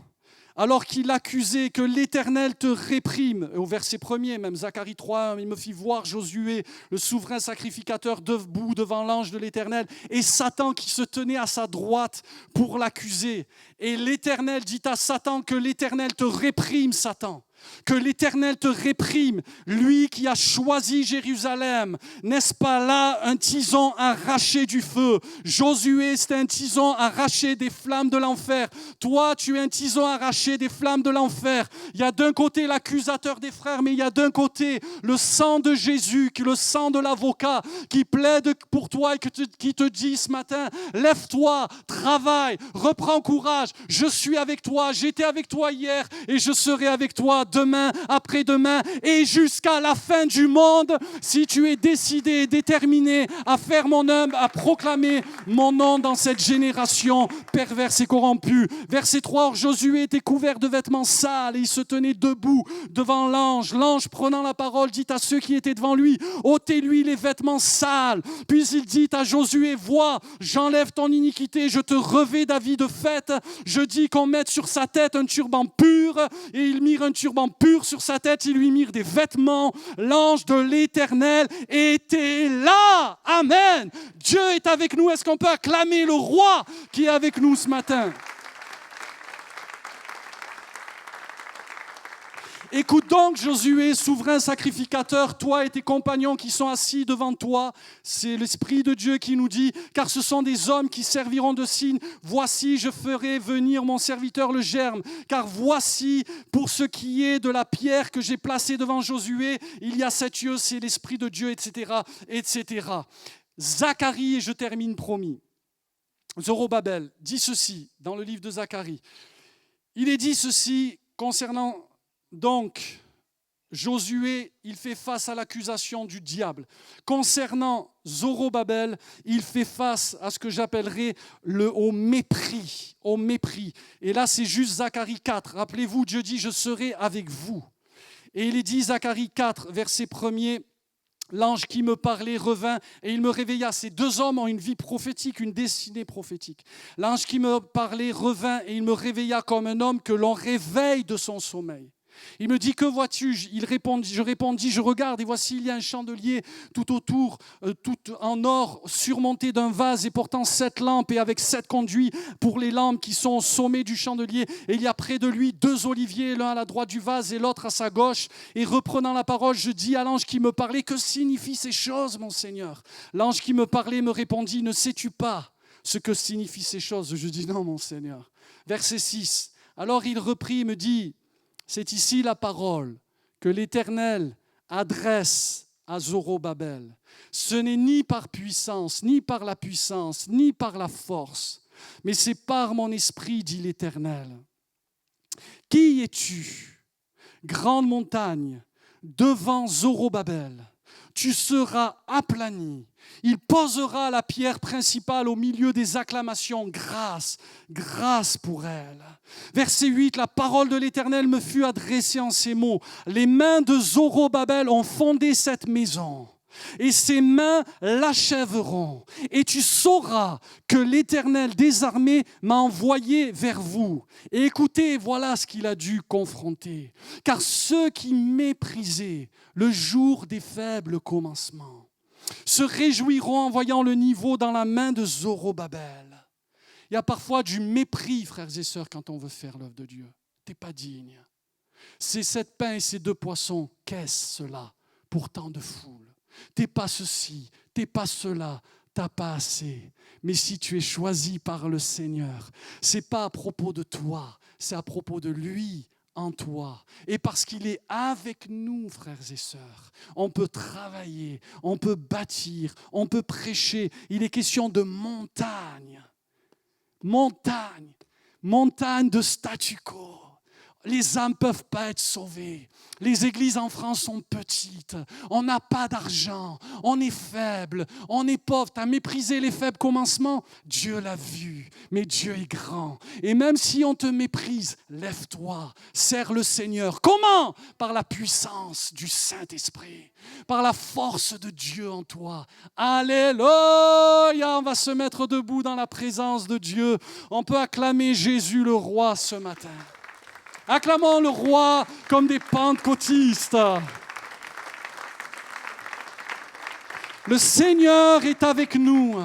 alors qu'il l'accusait, que l'Éternel te réprime. Au verset 1er, même Zacharie 3,1, il me fit voir Josué, le souverain sacrificateur, debout devant l'ange de l'Éternel, et Satan qui se tenait à sa droite pour l'accuser. Et l'Éternel dit à Satan que l'Éternel te réprime, Satan. Que l'Éternel te réprime, lui qui a choisi Jérusalem. N'est-ce pas là un tison arraché du feu? Josué, c'est un tison arraché des flammes de l'enfer. Toi, tu es un tison arraché des flammes de l'enfer. Il y a d'un côté l'accusateur des frères, mais il y a d'un côté le sang de Jésus, le sang de l'avocat qui plaide pour toi et qui te dit ce matin, lève-toi, travaille, reprends courage. Je suis avec toi, j'étais avec toi hier et je serai avec toi demain, après-demain et jusqu'à la fin du monde, si tu es décidé et déterminé à faire mon œuvre, à proclamer mon nom dans cette génération perverse et corrompue. Verset 3, or Josué était couvert de vêtements sales et il se tenait debout devant l'ange. L'ange prenant la parole dit à ceux qui étaient devant lui, ôtez-lui les vêtements sales. Puis il dit à Josué, vois, j'enlève ton iniquité, je te revêts d'habits de fête. Je dis qu'on mette sur sa tête un turban pur et ils mirent un turban pur sur sa tête, ils lui mirent des vêtements. L'ange de l'Éternel était là. Amen. Dieu est avec nous. Est-ce qu'on peut acclamer le roi qui est avec nous ce matin? Écoute donc, Josué, souverain sacrificateur, toi et tes compagnons qui sont assis devant toi. C'est l'Esprit de Dieu qui nous dit, car ce sont des hommes qui serviront de signe. Voici, je ferai venir mon serviteur le germe. Car voici, pour ce qui est de la pierre que j'ai placée devant Josué, il y a 7 yeux, c'est l'Esprit de Dieu, etc., etc. Zacharie, et je termine, promis. Zorobabel dit ceci dans le livre de Zacharie. Il est dit ceci concernant... Donc, Josué, il fait face à l'accusation du diable. Concernant Zorobabel, il fait face à ce que j'appellerais au mépris. Au mépris. Et là, c'est juste Zacharie 4. Rappelez-vous, Dieu dit, je serai avec vous. Et il est dit, Zacharie 4, verset 1er, l'ange qui me parlait revint et il me réveilla. Ces deux hommes ont une vie prophétique, une destinée prophétique. L'ange qui me parlait revint et il me réveilla comme un homme que l'on réveille de son sommeil. Il me dit, que vois-tu? Je répondis, je regarde et voici il y a un chandelier tout autour, tout en or, surmonté d'un vase et portant 7 lampes et avec 7 conduits pour les lampes qui sont au sommet du chandelier. Et il y a près de lui 2 oliviers, l'un à la droite du vase et l'autre à sa gauche. Et reprenant la parole, je dis à l'ange qui me parlait, que signifient ces choses, mon Seigneur? L'ange qui me parlait me répondit, ne sais-tu pas ce que signifient ces choses? Je dis, non, mon Seigneur. Verset 6. Alors il reprit et me dit, c'est ici la parole que l'Éternel adresse à Zorobabel. Ce n'est ni par puissance, ni par la puissance, ni par la force, mais c'est par mon esprit, dit l'Éternel. Qui es-tu, grande montagne, devant Zorobabel? Tu seras aplani. Il posera la pierre principale au milieu des acclamations. Grâce, grâce pour elle. Verset 8, la parole de l'Éternel me fut adressée en ces mots. Les mains de Zorobabel ont fondé cette maison. Et ses mains l'achèveront. Et tu sauras que l'Éternel des armées m'a envoyé vers vous. Et écoutez, voilà ce qu'il a dû confronter. Car ceux qui méprisaient le jour des faibles commencements se réjouiront en voyant le niveau dans la main de Zorobabel. Il y a parfois du mépris, frères et sœurs, quand on veut faire l'œuvre de Dieu. Tu n'es pas digne. Ces 7 pains et ces 2 poissons, qu'est-ce cela pour tant de foule? T'es pas ceci, t'es pas cela, t'as pas assez. Mais si tu es choisi par le Seigneur, c'est pas à propos de toi, c'est à propos de lui en toi. Et parce qu'il est avec nous, frères et sœurs, on peut travailler, on peut bâtir, on peut prêcher. Il est question de montagne. Montagne. Montagne de statu quo. Les âmes ne peuvent pas être sauvées. Les églises en France sont petites. On n'a pas d'argent. On est faible. On est pauvre. Tu as méprisé les faibles commencements. Dieu l'a vu. Mais Dieu est grand. Et même si on te méprise, lève-toi. Sers le Seigneur. Comment ? Par la puissance du Saint-Esprit. Par la force de Dieu en toi. Alléluia! On va se mettre debout dans la présence de Dieu. On peut acclamer Jésus le roi ce matin. Acclamons le roi comme des pentecôtistes. Le Seigneur est avec nous.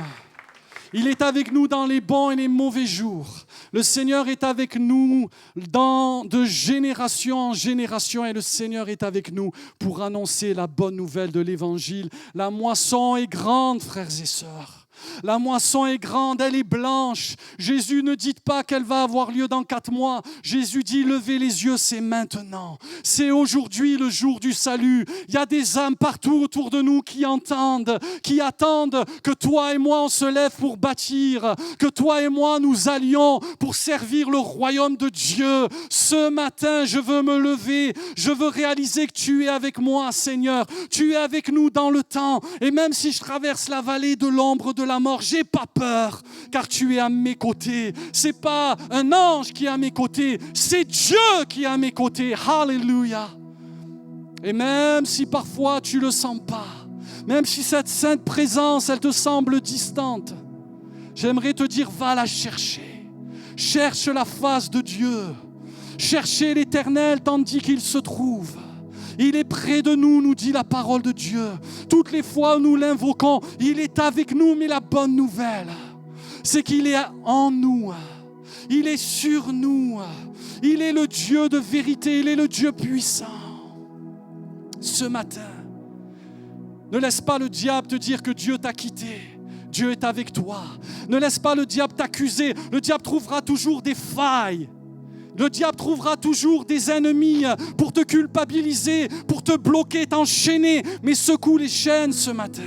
Il est avec nous dans les bons et les mauvais jours. Le Seigneur est avec nous de génération en génération et le Seigneur est avec nous pour annoncer la bonne nouvelle de l'Évangile. La moisson est grande, frères et sœurs. La moisson est grande, elle est blanche. Jésus ne dit pas qu'elle va avoir lieu dans 4 mois. Jésus dit, levez les yeux, c'est maintenant. C'est aujourd'hui le jour du salut. Il y a des âmes partout autour de nous qui entendent, qui attendent que toi et moi on se lève pour bâtir, que toi et moi nous allions pour servir le royaume de Dieu. Ce matin, je veux me lever, je veux réaliser que tu es avec moi, Seigneur. Tu es avec nous dans le temps. Et même si je traverse la vallée de l'ombre de la mort, j'ai pas peur, car tu es à mes côtés. C'est pas un ange qui est à mes côtés, c'est Dieu qui est à mes côtés. Alléluia. Et même si parfois tu le sens pas, même si cette sainte présence, elle te semble distante, j'aimerais te dire, va la chercher. Cherche la face de Dieu. Cherchez l'Éternel tandis qu'il se trouve. Il est près de nous, nous dit la parole de Dieu. Toutes les fois où nous l'invoquons, il est avec nous, mais la bonne nouvelle, c'est qu'il est en nous. Il est sur nous. Il est le Dieu de vérité, il est le Dieu puissant. Ce matin, ne laisse pas le diable te dire que Dieu t'a quitté. Dieu est avec toi. Ne laisse pas le diable t'accuser. Le diable trouvera toujours des failles. Le diable trouvera toujours des ennemis pour te culpabiliser, pour te bloquer, t'enchaîner. Mais secoue les chaînes ce matin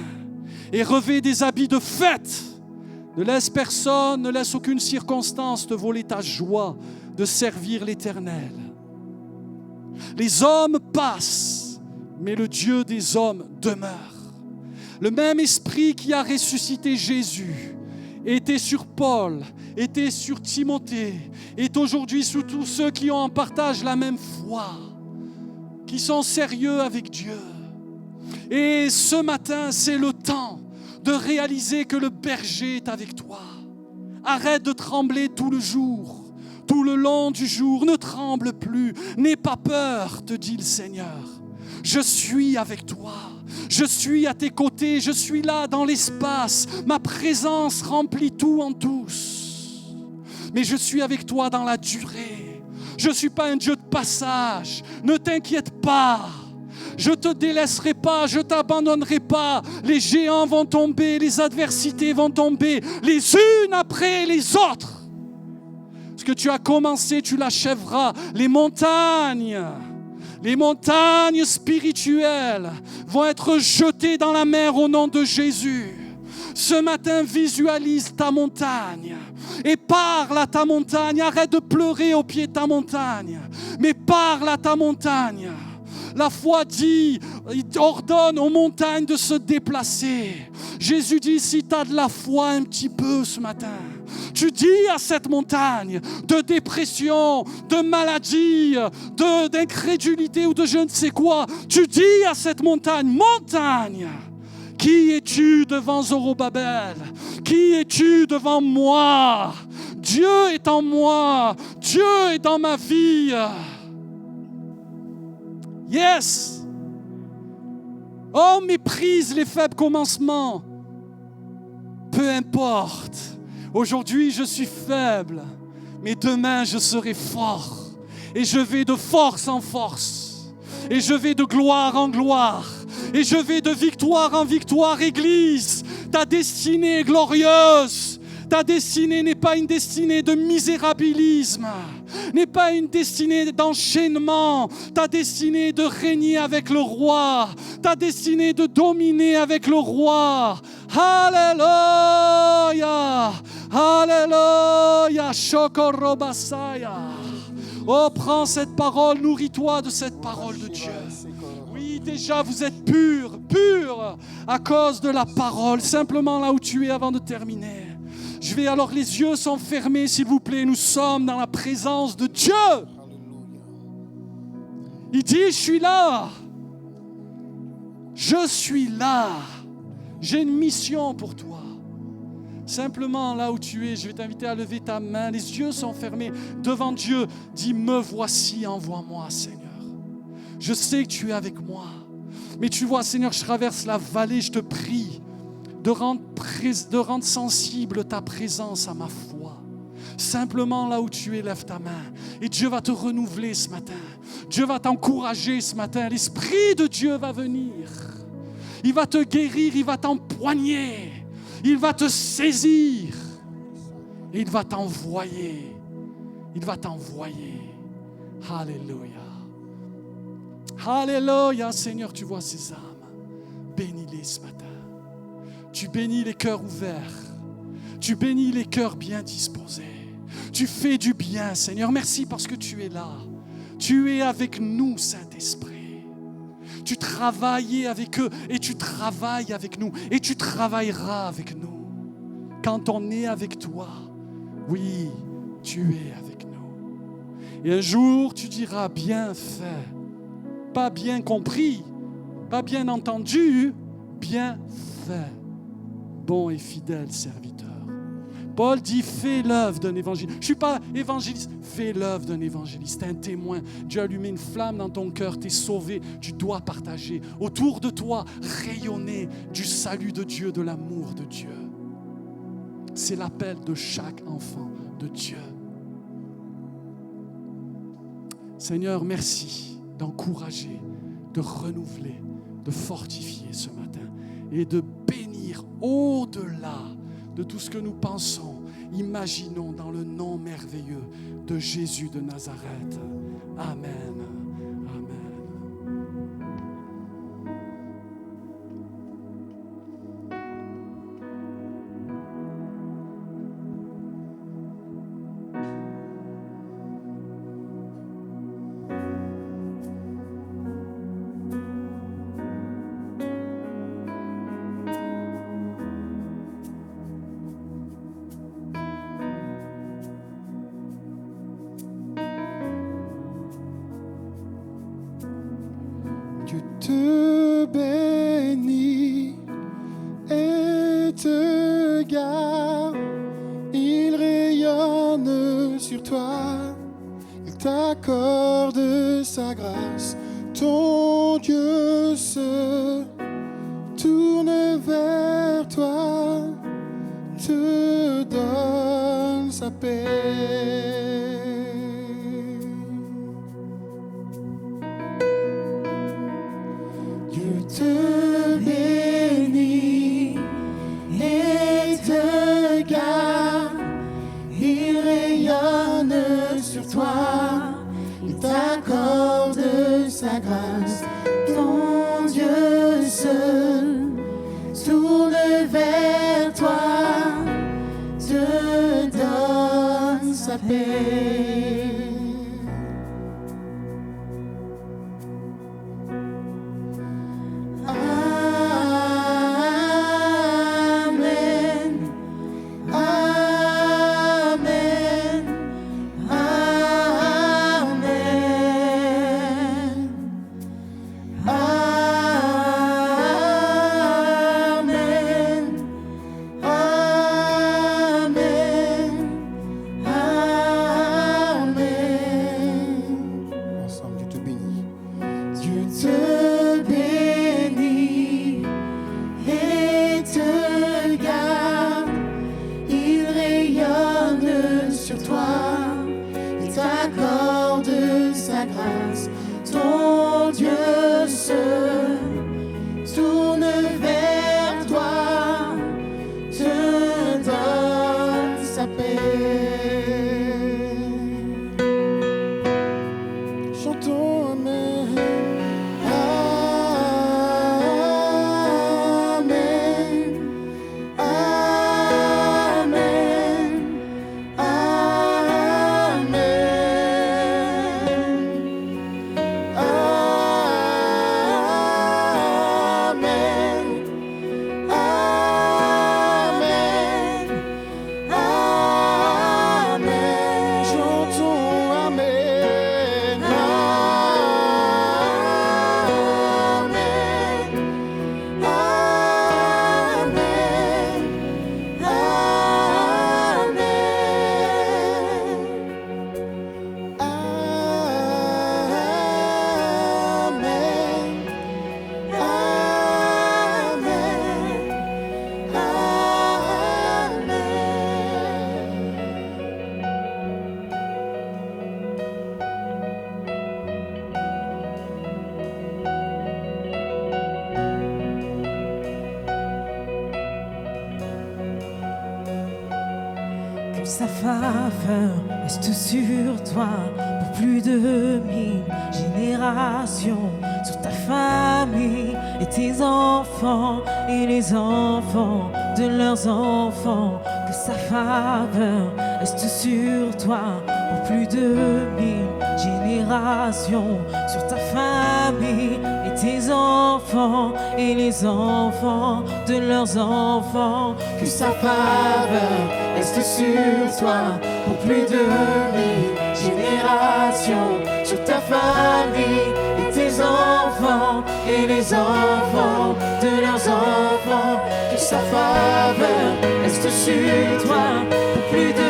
et revêt des habits de fête. Ne laisse personne, ne laisse aucune circonstance te voler ta joie de servir l'Éternel. Les hommes passent, mais le Dieu des hommes demeure. Le même esprit qui a ressuscité Jésus était sur Paul, était sur Timothée, est aujourd'hui sur tous ceux qui ont en partage la même foi, qui sont sérieux avec Dieu. Et ce matin, c'est le temps de réaliser que le berger est avec toi. Arrête de trembler tout le jour, tout le long du jour. Ne tremble plus, n'aie pas peur, te dit le Seigneur. Je suis avec toi. Je suis à tes côtés, je suis là dans l'espace. Ma présence remplit tout en tous. Mais je suis avec toi dans la durée. Je ne suis pas un Dieu de passage. Ne t'inquiète pas. Je ne te délaisserai pas, je ne t'abandonnerai pas. Les géants vont tomber, les adversités vont tomber, les unes après les autres. Ce que tu as commencé, tu l'achèveras. Les montagnes spirituelles vont être jetées dans la mer au nom de Jésus. Ce matin, visualise ta montagne et parle à ta montagne. Arrête de pleurer au pied de ta montagne, mais parle à ta montagne. La foi dit, ordonne aux montagnes de se déplacer. Jésus dit, si tu as de la foi un petit peu ce matin, tu dis à cette montagne de dépression, de maladie, d'incrédulité ou de je ne sais quoi, tu dis à cette montagne, montagne, qui es-tu devant Zorobabel? Qui es-tu devant moi? Dieu est en moi, Dieu est dans ma vie. Yes! Oh, méprise les faibles commencements. Peu importe. Aujourd'hui, je suis faible, mais demain, je serai fort. Et je vais de force en force. Et je vais de gloire en gloire. Et je vais de victoire en victoire, Église. Ta destinée est glorieuse. Ta destinée n'est pas une destinée de misérabilisme, n'est pas une destinée d'enchaînement. Ta destinée est de régner avec le roi. Ta destinée est de dominer avec le roi. Alléluia, Alléluia, Shokorobasaya. Oh, prends cette parole, nourris-toi de cette parole de Dieu. Oui, déjà vous êtes purs, purs à cause de la parole. Simplement là où tu es avant de terminer. Alors les yeux sont fermés, s'il vous plaît. Nous sommes dans la présence de Dieu. Il dit, je suis là. Je suis là. J'ai une mission pour toi. Simplement là où tu es, je vais t'inviter à lever ta main. Les yeux sont fermés devant Dieu. Dis, me voici, envoie-moi, Seigneur. Je sais que tu es avec moi. Mais tu vois, Seigneur, je traverse la vallée, je te prie de rendre sensible ta présence à ma foi. Simplement là où tu es, lève ta main. Et Dieu va te renouveler ce matin. Dieu va t'encourager ce matin. L'Esprit de Dieu va venir. Il va te guérir, il va t'empoigner. Il va te saisir. Et il va t'envoyer. Il va t'envoyer. Alléluia. Alléluia, Seigneur, tu vois ces âmes. Bénis-les ce matin. Tu bénis les cœurs ouverts. Tu bénis les cœurs bien disposés. Tu fais du bien, Seigneur. Merci parce que tu es là. Tu es avec nous, Saint-Esprit. Tu travaillais avec eux et tu travailles avec nous. Et tu travailleras avec nous. Quand on est avec toi, oui, tu es avec nous. Et un jour, tu diras, bien fait. Pas bien compris, pas bien entendu, bien fait. Bon et fidèle serviteur. Paul dit, fais l'œuvre d'un évangéliste. Je ne suis pas évangéliste, fais l'œuvre d'un évangéliste, un témoin. Dieu a allumé une flamme dans ton cœur, tu es sauvé, tu dois partager. Autour de toi, rayonner du salut de Dieu, de l'amour de Dieu. C'est l'appel de chaque enfant de Dieu. Seigneur, merci d'encourager, de renouveler, de fortifier ce matin et de bénir au-delà de tout ce que nous pensons, imaginons dans le nom merveilleux de Jésus de Nazareth. Amen. Amen. Dieu te bénit et te garde. Il rayonne sur toi. Il t'accorde sa grâce. Ton Dieu se tourne vers toi, te donne sa paix. Dieu te bénit et te garde. Il rayonne sur toi. Il t'accorde sa grâce. Ton Dieu se tourne vers toi, te donne sa paix. sa faveur reste sur toi pour plus de 1000 générations, sur ta famille et tes enfants et les enfants de leurs enfants. Que sa faveur reste sur toi pour plus de 1000 générations, sur ta famille et tes enfants et les enfants de leurs enfants. Que sa faveur reste sur toi pour plus de 1000 générations, sur ta famille et tes enfants et les enfants de leurs enfants. Que sa faveur reste sur toi pour plus de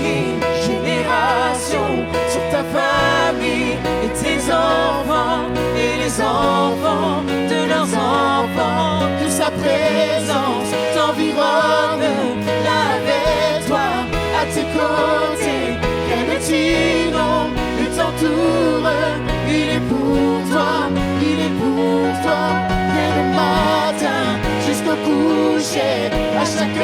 1000 générations, sur ta famille et tes enfants et les enfants de leurs enfants. Que sa présence t'environne là avec toi, à tes côtés, qu'elle t'inonde et t'entoure. Il est pour toi, il est pour toi, dès le matin jusqu'au coucher, à chaque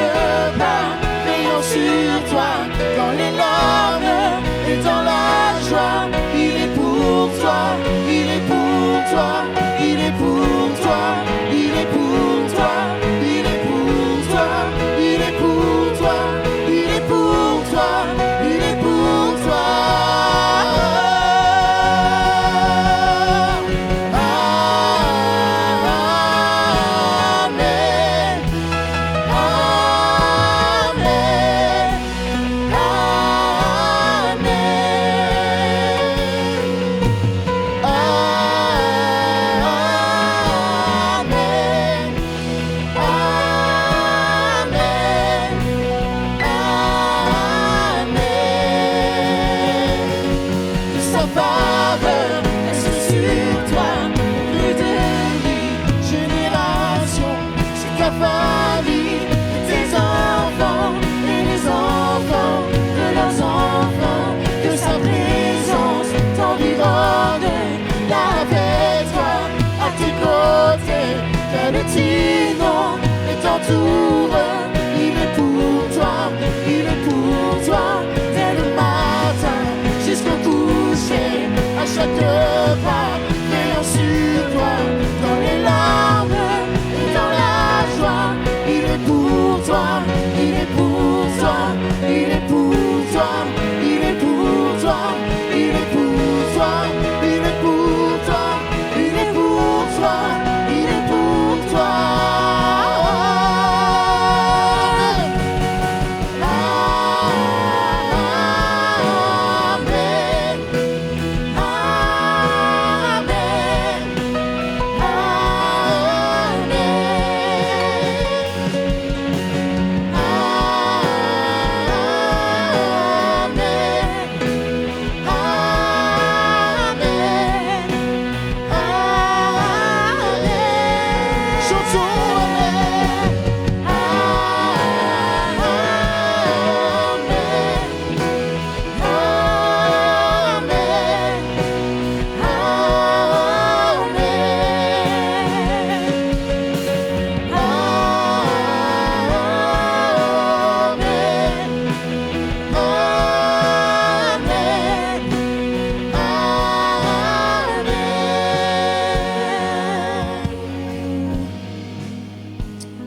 pas, veillant sur toi, dans les larmes et dans la joie. Il est pour toi, il est pour toi, il est pour toi, il est pour toi, il est pour toi, il est pour toi, il est pour toi, il est pour toi. T'inonde et t'entoure. Il est pour toi, il est pour toi, dès le matin jusqu'au coucher, à chaque pas, veillant sur toi, dans les larmes et dans la joie. Il est pour toi, il est pour toi, il est pour toi, il est pour toi, il est pour toi, il est pour toi, il est pour toi, il est pour toi.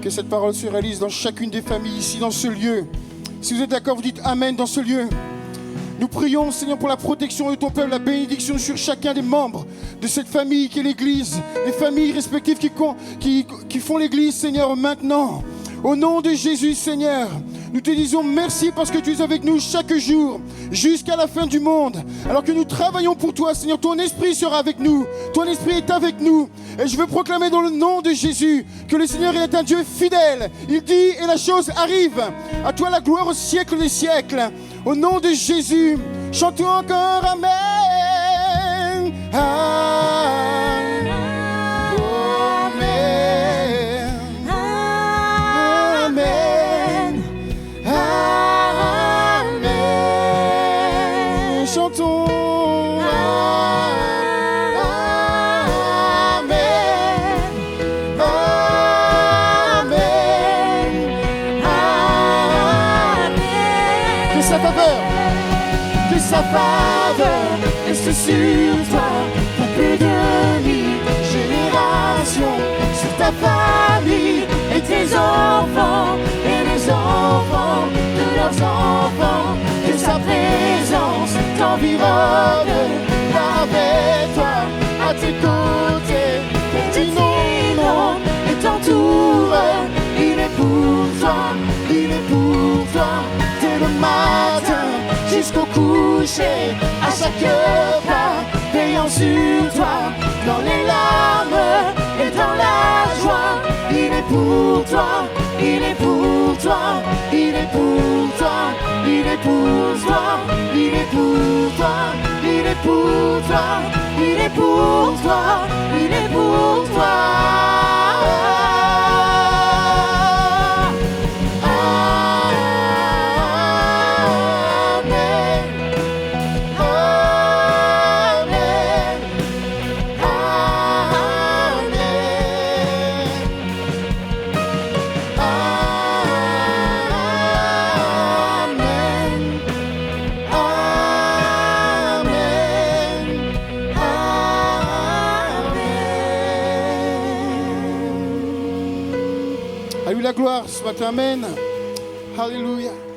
Que cette parole se réalise dans chacune des familles ici, dans ce lieu. Si vous êtes d'accord, vous dites Amen dans ce lieu. Nous prions, Seigneur, pour la protection de ton peuple, la bénédiction sur chacun des membres de cette famille qui est l'Église, les familles respectives qui font l'Église, Seigneur, maintenant. Au nom de Jésus, Seigneur, nous te disons merci parce que tu es avec nous chaque jour, jusqu'à la fin du monde. Alors que nous travaillons pour toi, Seigneur, ton esprit sera avec nous. Ton esprit est avec nous. Et je veux proclamer dans le nom de Jésus que le Seigneur est un Dieu fidèle. Il dit et la chose arrive. À toi la gloire au siècle des siècles. Au nom de Jésus, chantons encore Amen. Amen. Amen. Amen. Chantons. Que sa faveur reste sur toi pour plus de 1000 générations, sur ta famille et tes enfants et les enfants de leurs enfants, que sa présence t'environne, avec toi à tes côtés, que t'inonde et t'entoure. Il est pour toi, il est pour toi, dès le matin jusqu'au coucher, à chaque pas, veillant sur toi, dans les larmes et dans la joie. Il est pour toi, il est pour toi, il est pour toi, il est pour toi, il est pour toi, il est pour toi, il est pour toi, il est pour toi. À lui la gloire ce matin, amen. Alléluia.